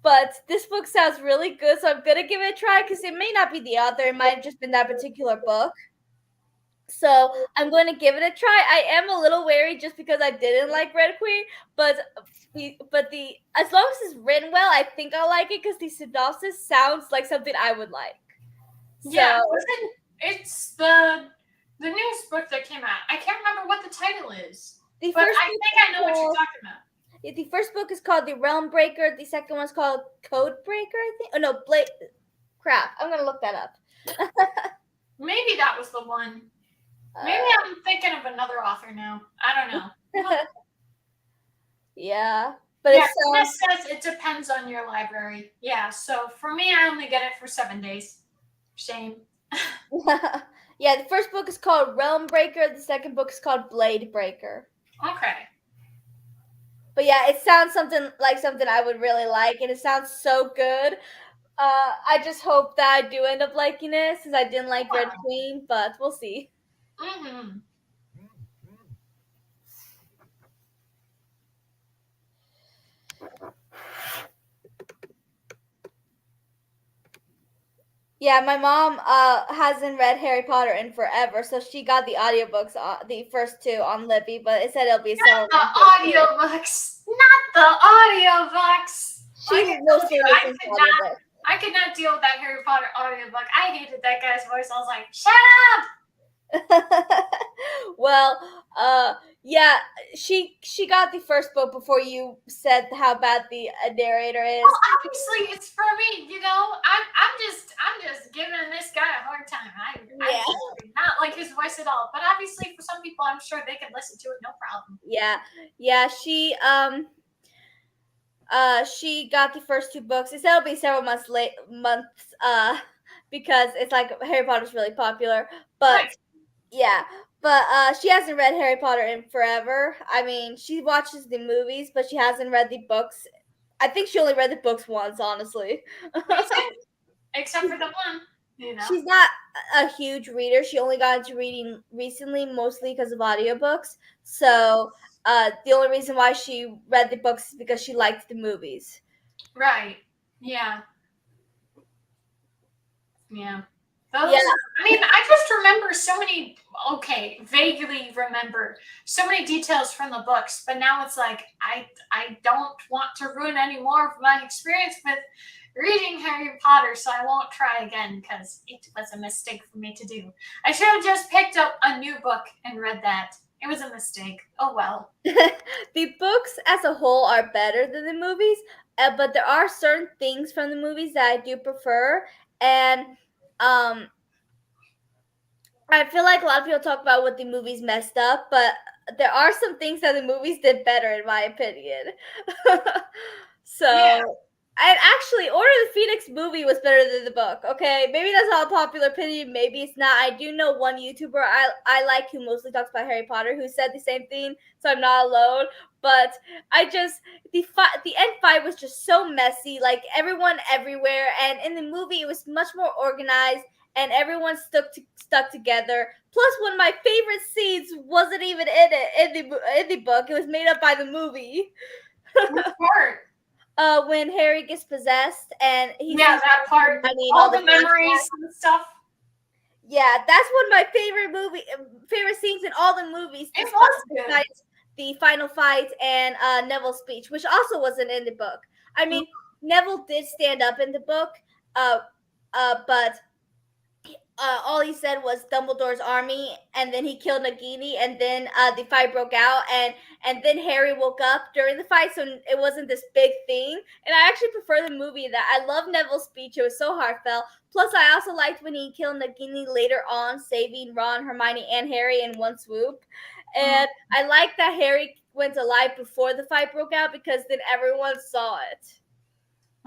But this book sounds really good, so I'm gonna give it a try because it may not be the author. It might have just been that particular book. So I'm going to give it a try. I am a little wary just because I didn't like Red Queen, but as long as it's written well, I think I'll like it because the synopsis sounds like something I would like. Yeah, it's the newest book that came out. I can't remember what the title is, but I think I know what you're talking about. The first book is called The Realm Breaker. The second one's called Code Breaker, I think. Oh, no, crap. I'm going to look that up. Maybe that was the one. Maybe I'm thinking of another author now. I don't know. Yeah. But yeah, it says it depends on your library. Yeah, so for me, I only get it for 7 days. Shame. Yeah, the first book is called Realm Breaker. The second book is called Blade Breaker. Okay. But yeah, it sounds something I would really like, and it sounds so good. I just hope that I do end up liking it, since I didn't like Red Queen, but we'll see. Mm-hmm. Yeah, my mom hasn't read Harry Potter in forever, so she got the audiobooks, the first two on Libby, but it said it'll be several The months later. audiobooks, not the audiobooks. She Like I told mostly you, listens to audiobooks. I could not deal with that Harry Potter audiobook. I hated that guy's voice. I was like, shut up! Well, yeah, she got the first book before you said how bad the narrator is. Well, obviously, it's for me. You know, I'm just giving this guy a hard time. I do not like his voice at all. But obviously, for some people, I'm sure they can listen to it no problem. Yeah, she got the first two books. It said it'll be several months because it's like Harry Potter's really popular. But Right. yeah, but she hasn't read Harry Potter in forever. I mean, she watches the movies, but she hasn't read the books. I think she only read the books once, honestly. Except for the one, you know. She's not a huge reader. She only got into reading recently, mostly because of audiobooks. So the only reason why she read the books is because she liked the movies. Right. Yeah. Yeah. Those, Yeah. I mean, I just remember so many, vaguely remember so many details from the books, but now it's like, I don't want to ruin any more of my experience with reading Harry Potter, so I won't try again because it was a mistake for me to do. I should have just picked up a new book and read that. It was a mistake. Oh well. The books as a whole are better than the movies, but there are certain things from the movies that I do prefer, and I feel like a lot of people talk about what the movies messed up, but there are some things that the movies did better, in my opinion. So, Yeah. and actually, Order of the Phoenix movie was better than the book. Okay, maybe that's not a popular opinion. Maybe it's not. I do know one YouTuber I like who mostly talks about Harry Potter who said the same thing, so I'm not alone. But I just the end fight was just so messy, like everyone everywhere, and in the movie it was much more organized and everyone stuck together. Plus, one of my favorite scenes wasn't even in the book. It was made up by the movie. Which part? When Harry gets possessed and he's that part. All the memories and stuff. Yeah, that's one of my favorite scenes in all the movies. It was good. Besides the final fight and Neville's speech, which also wasn't in the book. I mean, Neville did stand up in the book, but all he said was Dumbledore's army, and then he killed Nagini, and then the fight broke out, and then Harry woke up during the fight, so it wasn't this big thing. And I actually prefer the movie that. I love Neville's speech. It was so heartfelt. Plus, I also liked when he killed Nagini later on, saving Ron, Hermione, and Harry in one swoop. And I like that Harry went alive before the fight broke out because then everyone saw it.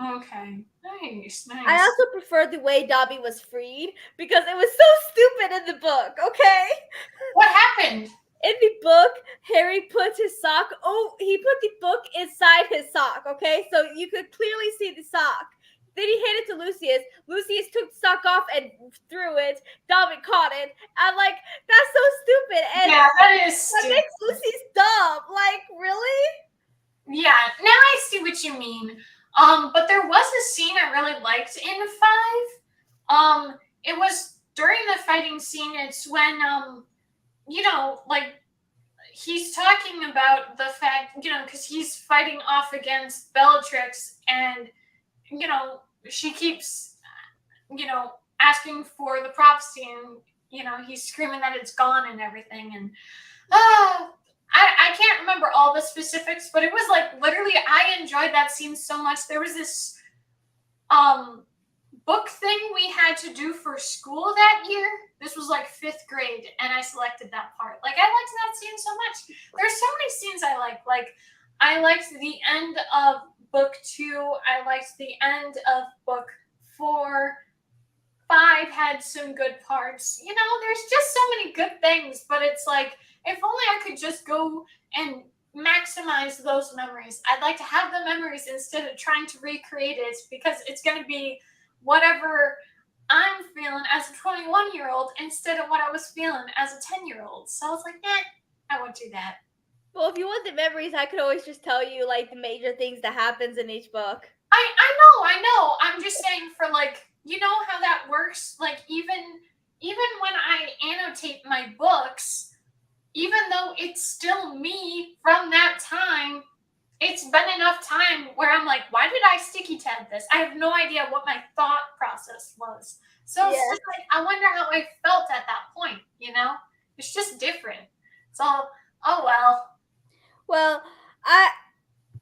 Okay. Nice. I also prefer the way Dobby was freed because it was so stupid in the book, okay? What happened? In the book, Harry put his sock, he put the book inside his sock, okay? So you could clearly see the sock. Then he handed it to Lucius. Lucius took the sock off and threw it. Dobby caught it. I'm like, that's so stupid. And yeah, that is stupid. That makes Lucius dumb. Like, really? Yeah, now I see what you mean. But there was a scene I really liked in 5. It was during the fighting scene. It's when, he's talking about the fact, because he's fighting off against Bellatrix, and, she keeps, asking for the prophecy, and, he's screaming that it's gone and everything, and, I can't remember all the specifics, but it was like literally I enjoyed that scene so much. There was this book thing we had to do for school that year. This was like 5th grade, and I selected that part. Like, I liked that scene so much. There's so many scenes I like. Like, I liked the end of book 2. I liked the end of book 4. 5 had some good parts. There's just so many good things, but it's like, if only I could just go and maximize those memories. I'd like to have the memories instead of trying to recreate it, because it's going to be whatever I'm feeling as a 21-year-old instead of what I was feeling as a 10-year-old. So I was like, I won't do that. Well, if you want the memories, I could always just tell you, like, the major things that happens in each book. I know. I'm just saying for, like, you know how that works? Like even when I annotate my books, even though it's still me from that time, it's been enough time where I'm like, why did I sticky tab this? I have no idea what my thought process was. So it's just like, I wonder how I felt at that point, you know? It's just different. So, oh well. Well, I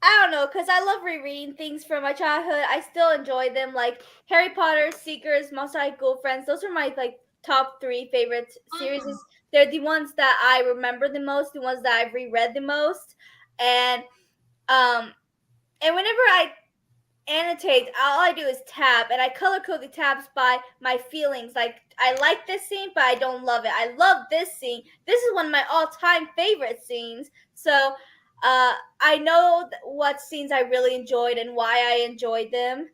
don't know, because I love rereading things from my childhood. I still enjoy them, like Harry Potter, Seekers, Monster High Girlfriends. Those are my like top 3 favorite series. They're the ones that I remember the most, the ones that I've reread the most, and whenever I annotate, all I do is tab, and I color code the tabs by my feelings. Like, I like this scene, but I don't love it. I love this scene. This is one of my all-time favorite scenes. So I know what scenes I really enjoyed and why I enjoyed them,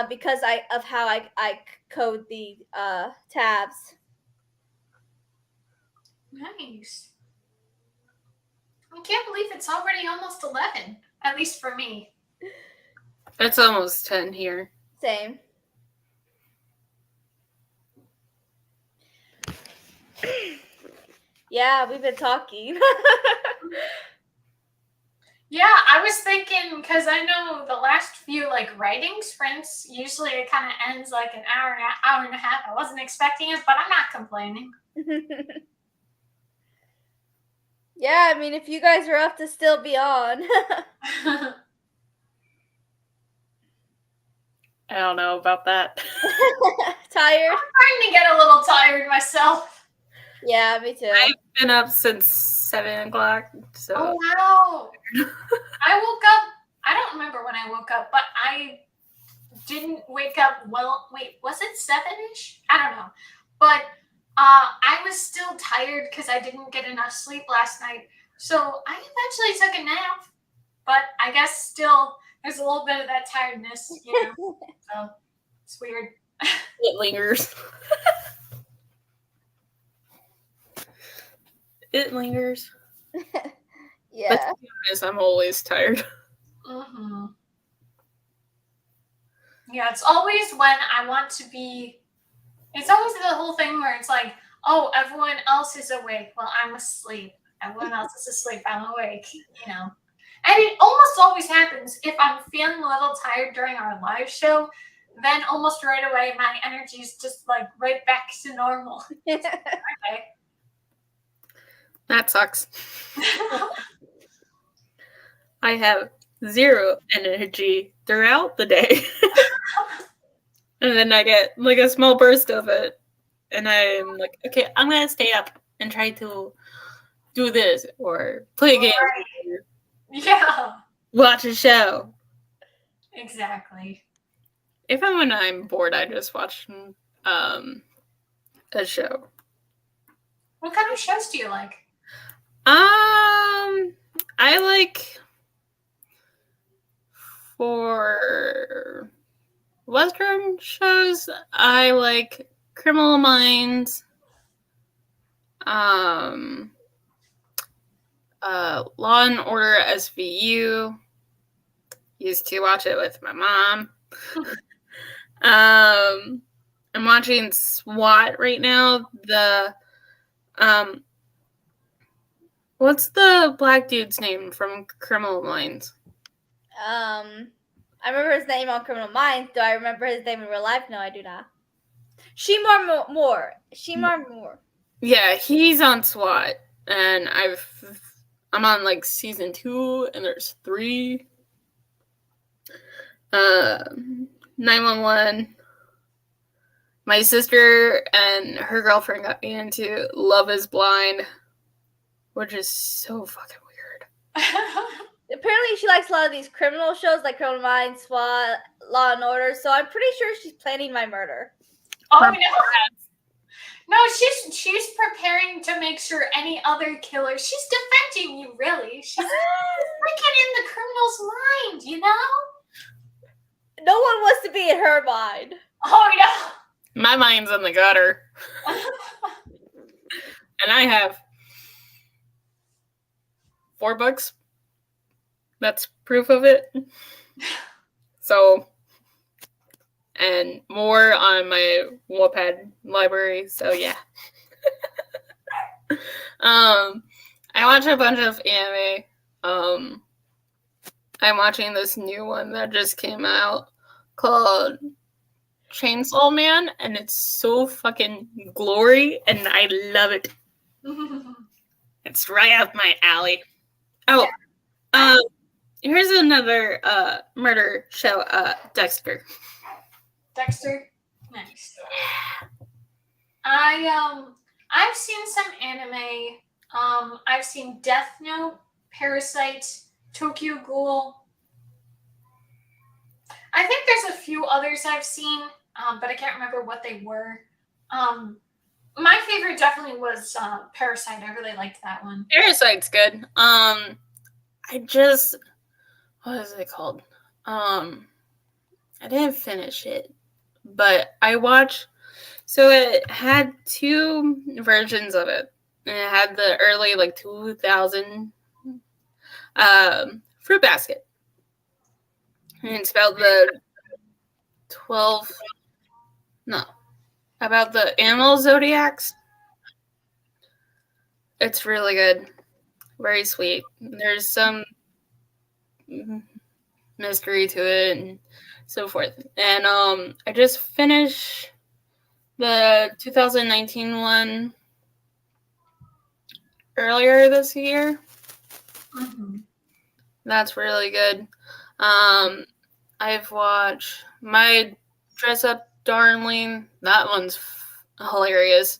because of how I code the tabs. Nice. I can't believe it's already almost 11, at least for me. It's almost 10 here. Same. Yeah, we've been talking. Yeah, I was thinking, because I know the last few like writing sprints, usually it kind of ends like an hour and a half. I wasn't expecting it, but I'm not complaining. Yeah, I mean, if you guys are up to still be on. I don't know about that. Tired? I'm starting to get a little tired myself. Yeah, me too. I've been up since 7 o'clock. So. Oh, wow. I woke up, I don't remember when I woke up, but I didn't wake up, well, wait, was it 7-ish? I don't know. But I was still tired because I didn't get enough sleep last night. So I eventually took a nap, but I guess still there's a little bit of that tiredness, you know. So it's weird. It lingers. It lingers. Yeah. But to be honest, I'm always tired. Mm-hmm. Yeah, it's always when I want to be. It's always the whole thing where it's like, oh, everyone else is awake. Well, I'm asleep. Everyone else is asleep. I'm awake. You know. And it almost always happens if I'm feeling a little tired during our live show, then almost right away my energy is just like right back to normal. Okay. That sucks. I have 0 energy throughout the day. And then I get like a small burst of it. And I'm like, okay, I'm going to stay up and try to do this or play a game. Or Yeah. watch a show. Exactly. If and when I'm bored, I just watch a show. What kind of shows do you like? I like for Western shows, I like Criminal Minds, Law and Order SVU. Used to watch it with my mom. I'm watching SWAT right now. What's the black dude's name from Criminal Minds? I remember his name on Criminal Minds. Do I remember his name in real life? No, I do not. Shemar Moore. Shemar Moore. Yeah, he's on SWAT, and I'm on like season 2, and there's 3. 911. My sister and her girlfriend got me into Love is Blind, which is so fucking weird. Apparently she likes a lot of these criminal shows like Criminal Minds, SWAT, Law and Order, so I'm pretty sure she's planning my murder. Oh no. No, she's preparing to make sure any other killer. She's defending you, really. She's thinking in the criminal's mind, you know? No one wants to be in her mind. Oh no. My mind's in the gutter. And I have 4 books. That's proof of it. So and more on my Wattpad library. So yeah. I watch a bunch of anime. I'm watching this new one that just came out called Chainsaw Man, and it's so fucking glory, and I love it. It's right up my alley. Oh, here's another murder show, Dexter. Dexter, nice. I've seen some anime. I've seen Death Note, Parasite, Tokyo Ghoul. I think there's a few others I've seen, but I can't remember what they were. My favorite definitely was Parasite. I really liked that one. Parasite's good. What is it called? I didn't finish it, but I watched. So it had two versions of it. And it had the early 2000 Fruit Basket. And it's about about the animal zodiacs. It's really good. Very sweet. There's some mystery to it and so forth. And I just finished the 2019 one earlier this year. Mm-hmm. That's really good. I've watched My Dress Up Darling. That one's hilarious.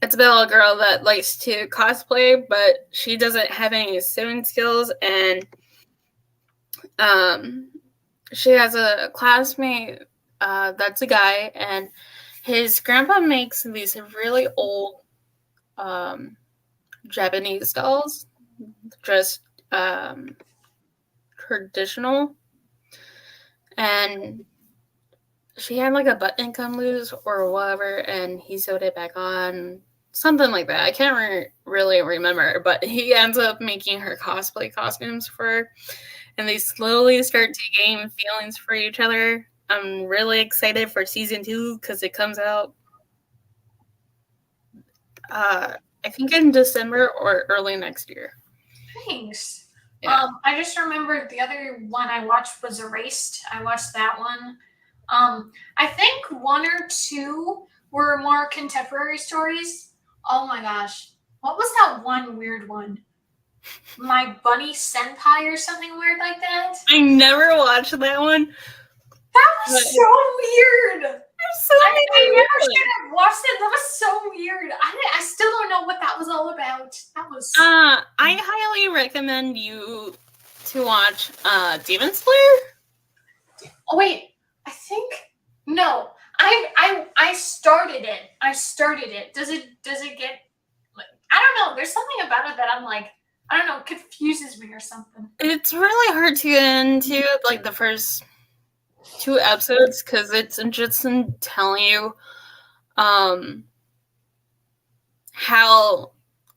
It's about a girl that likes to cosplay, but she doesn't have any sewing skills, and she has a classmate that's a guy, and his grandpa makes these really old Japanese dolls, just traditional, and she had a button come loose or whatever, and he sewed it back on, something like that. I can't really remember, but he ends up making her cosplay costumes for her, and they slowly start to gain feelings for each other. I'm really excited for season 2 because it comes out I think in December or early next year. Thanks. Yeah. I just remembered the other one I watched was Erased. I watched that one. I think 1 or 2 were more contemporary stories. Oh my gosh. What was that one weird one? My Bunny Senpai or something weird like that? I never watched that one. That was so weird. I never should have watched it. That was so weird. I still don't know what that was all about. That was. I highly recommend you to watch Demon Slayer. Oh wait, I think no. I started it. I started it. Does it get? I don't know. There's something about it that I'm like, I don't know. It confuses me or something. It's really hard to get into the first 2 episodes because it's just telling you how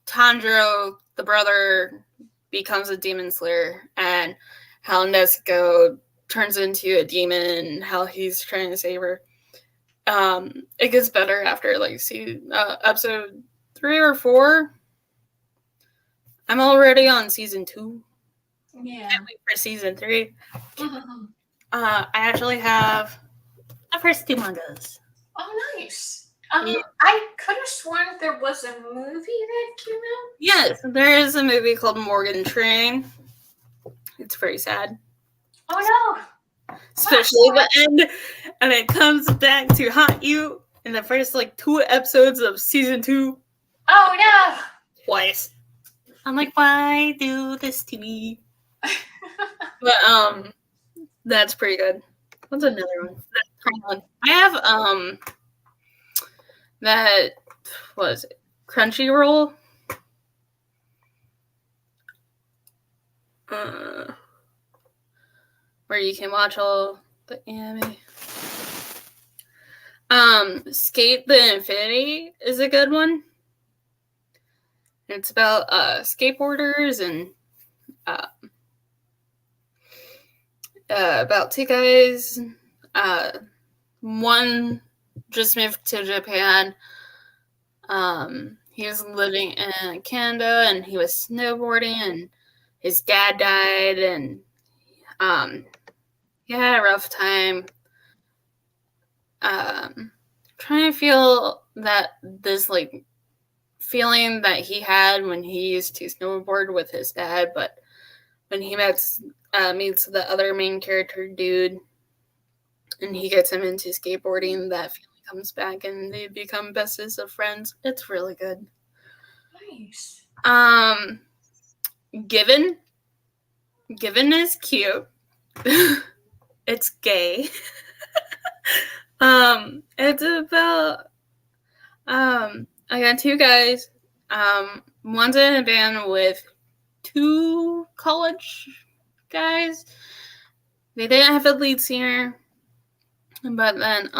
Tanjiro, the brother, becomes a demon slayer, and how Nezuko turns into a demon, and how he's trying to save her. It gets better after episode 3 or 4. I'm already on season 2. Yeah. Can't wait for season 3. I actually have the first 2 mangas. Oh, nice. Yeah. I could have sworn there was a movie that came out. Yes, there is a movie called Morgan Train. It's very sad. Oh no. Especially the end. And it comes back to haunt you in the first 2 episodes of season 2. Oh no. Twice. I'm like, why do this to me? But that's pretty good. What's another one? I have that was it? Crunchyroll. Where you can watch all the anime. Skate the Infinity is a good one. It's about skateboarders and about 2 guys one just moved to Japan. He was living in Canada and he was snowboarding and his dad died and he had a rough time. Trying to feel that this like feeling that he had when he used to snowboard with his dad, but when he meets the other main character dude and he gets him into skateboarding, that feeling comes back and they become bestest of friends. It's really good. Nice. Given is cute. It's gay. It's about I got two guys. One's in a band with two college guys. They didn't have a lead singer. But then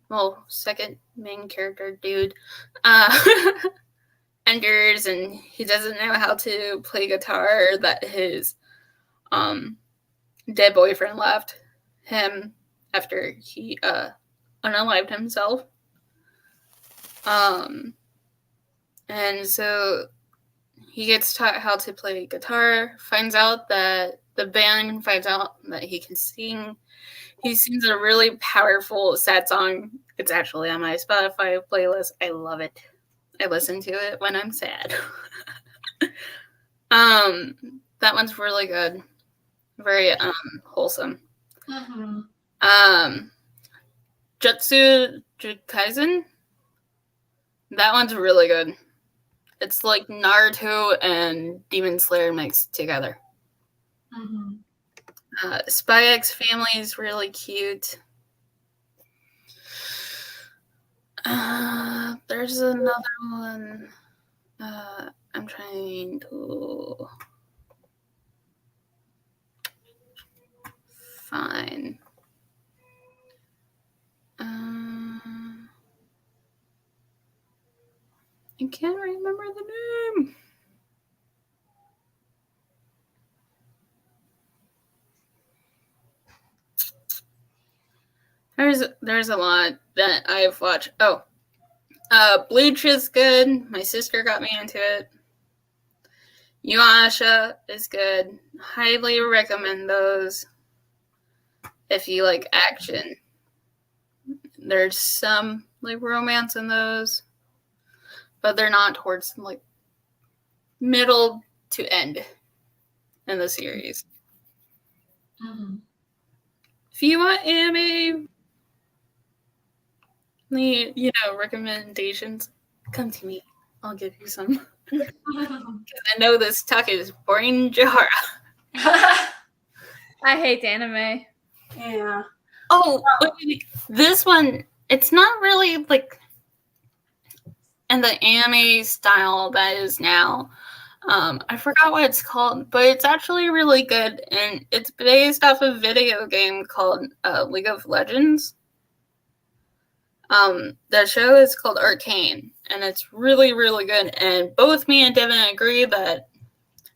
the second main character dude enters and he doesn't know how to play guitar, that his dead boyfriend left him after he unalived himself. And so he gets taught how to play guitar, finds out that the band finds out that he can sing. He sings a really powerful, sad song. It's actually on my Spotify playlist. I love it. I listen to it when I'm sad. That one's really good. Very wholesome. Mm-hmm. Jujutsu Kaisen. That one's really good. It's like Naruto and Demon Slayer mixed together. Mm-hmm. Spy X Family is really cute. There's another one. I'm trying to find. I can't remember the name. There's a lot that I've watched. Bleach is good. My sister got me into it. Yuasha is good. Highly recommend those if you like action. There's some like romance in those, but they're not towards like middle to end in the series. Mm-hmm. If you want anime, recommendations, come to me. I'll give you some. Because I know this talk is boring Johara. I hate anime. Yeah. Oh, this one, it's not really like in the anime style that is now. I forgot what it's called, but it's actually really good, and it's based off a video game called League of Legends. The show is called Arcane, and it's really, really good. And both me and Devin agree that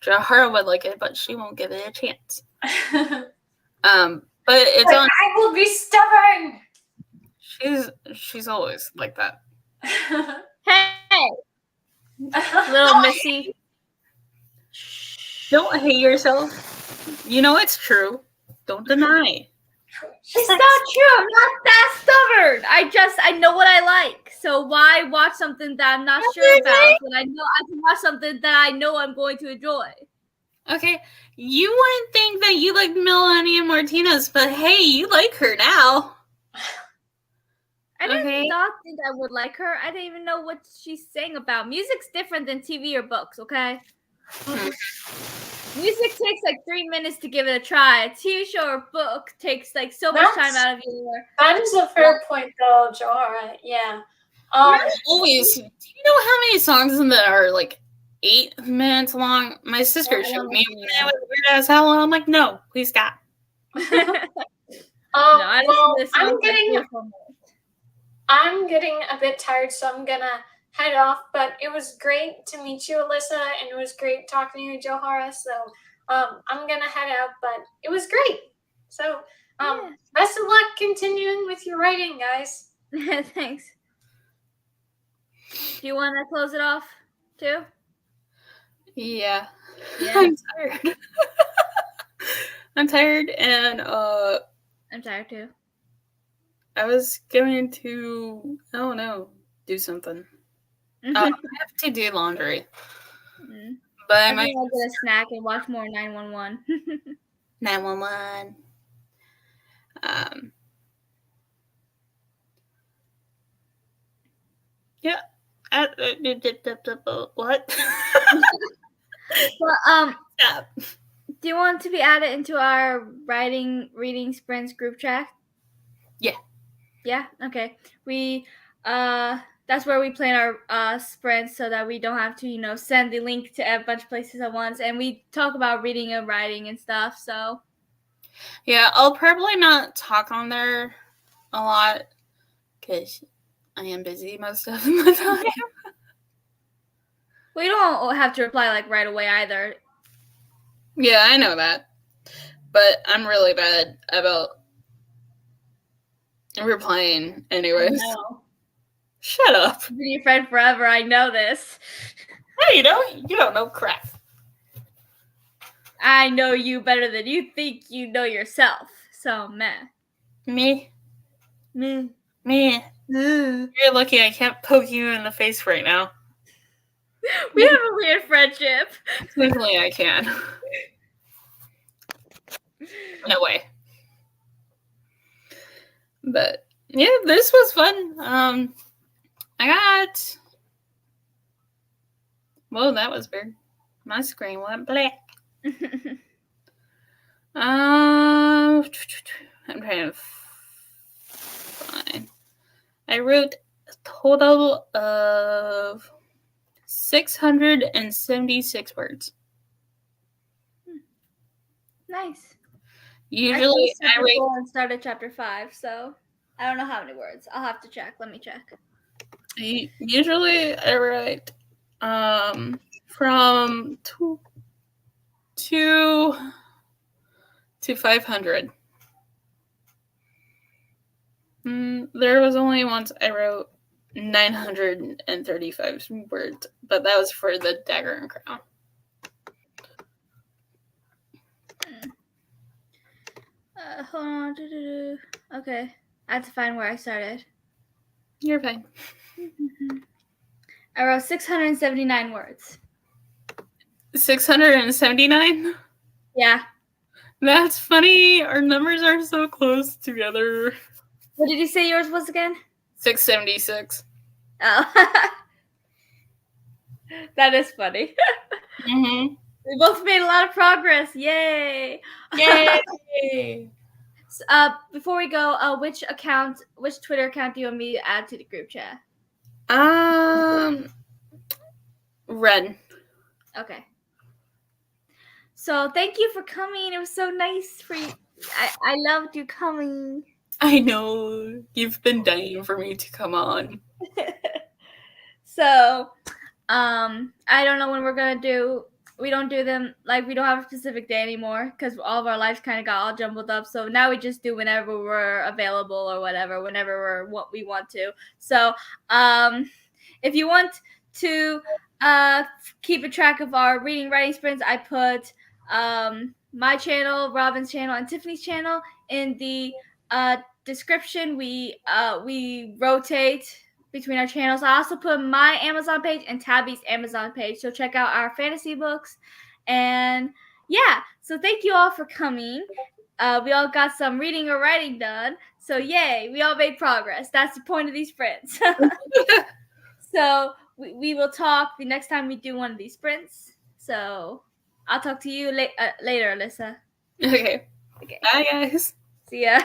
Johara would like it, but she won't give it a chance. But it's on. I will be stubborn. She's always like that. Hey, little Missy. Don't hate yourself. You know it's true. Don't deny. It's not true. I'm not that stubborn. I know what I like. So why watch something that I'm not sure about when I know I can watch something that I know I'm going to enjoy? Okay, you wouldn't think that you like Melania Martinez, but hey, you like her now. I did Okay. not think I would like her. I didn't even know what she's saying about. Music's different than TV or books, okay? Music takes like 3 minutes to give it a try. A TV show or book takes like so much time out of your. That is a fair point, though, Johara. Yeah. Always. Do you know how many songs in that are like 8 minutes long? My sister showed me when I was weird as hell, and I'm like, no, please stop. I well, listen to songs I'm getting like 4 minutes. I'm getting a bit tired, so I'm gonna head off. But it was great to meet you, Alyssa, and it was great talking to you, Johara. So I'm gonna head out, but it was great. So Best of luck continuing with your writing, guys. Thanks. Do you want to close it off too? Yeah. Yeah. I'm tired. I'm tired, and I'm tired too. I was going to, I don't know, do something. I have to do laundry. But I I'm might gonna get a snack and watch more 911. 911. Yeah. What? Well, Stop. do you want to be added into our reading sprints group chat? Yeah. Yeah. Okay. We that's where we plan our sprints so that we don't have to send the link to a bunch of places at once, and we talk about reading and writing and stuff. So Yeah, I'll probably not talk on there a lot because I am busy most of the time. we don't have to reply like right away either. Yeah, I know that. But I'm really bad about replying anyways. No. Shut up. I've been your friend forever. I know this. Hey, you don't know crap. I know you better than you think you know yourself. So, meh. Me? Meh. Me? You're lucky I can't poke you in the face right now. We have a weird friendship. Luckily I can. No way. But yeah, this was fun. Whoa, that was weird. My screen went black. I'm trying to find. I wrote a total of 676 words. Nice. Usually I write. And started chapter 5, so I don't know how many words. I'll have to check. Let me check. Usually I write from 2 to 500. There was only once I wrote 935 words, but that was for the Dagger and Crown. Hold on. Okay. I have to find where I started. You're fine. I wrote 679 words. 679? Yeah. That's funny. Our numbers are so close together. What did you say yours was again? 676. Oh. That is funny. Mm-hmm. We both made a lot of progress. Yay! Yay! Before we go, which Twitter account do you want me to add to the group chat? Red. Okay. So thank you for coming. It was so nice for you. I loved you coming. I know. You've been dying for me to come on. So, I don't know when we're gonna do. We don't do them we don't have a specific day anymore because all of our lives kind of got all jumbled up. So now we just do whenever we're available or whatever, whenever we want to. So, if you want to keep a track of our reading writing sprints, I put my channel, Robin's channel, and Tiffany's channel in the description. We rotate between our channels. I also put my Amazon page and Tabby's Amazon page, so check out our fantasy books. And yeah, so thank you all for coming. We all got some reading or writing done, so yay, we all made progress. That's the point of these sprints. So we will talk the next time we do one of these sprints. So I'll talk to you later, Alyssa. Okay. Bye, guys. See ya.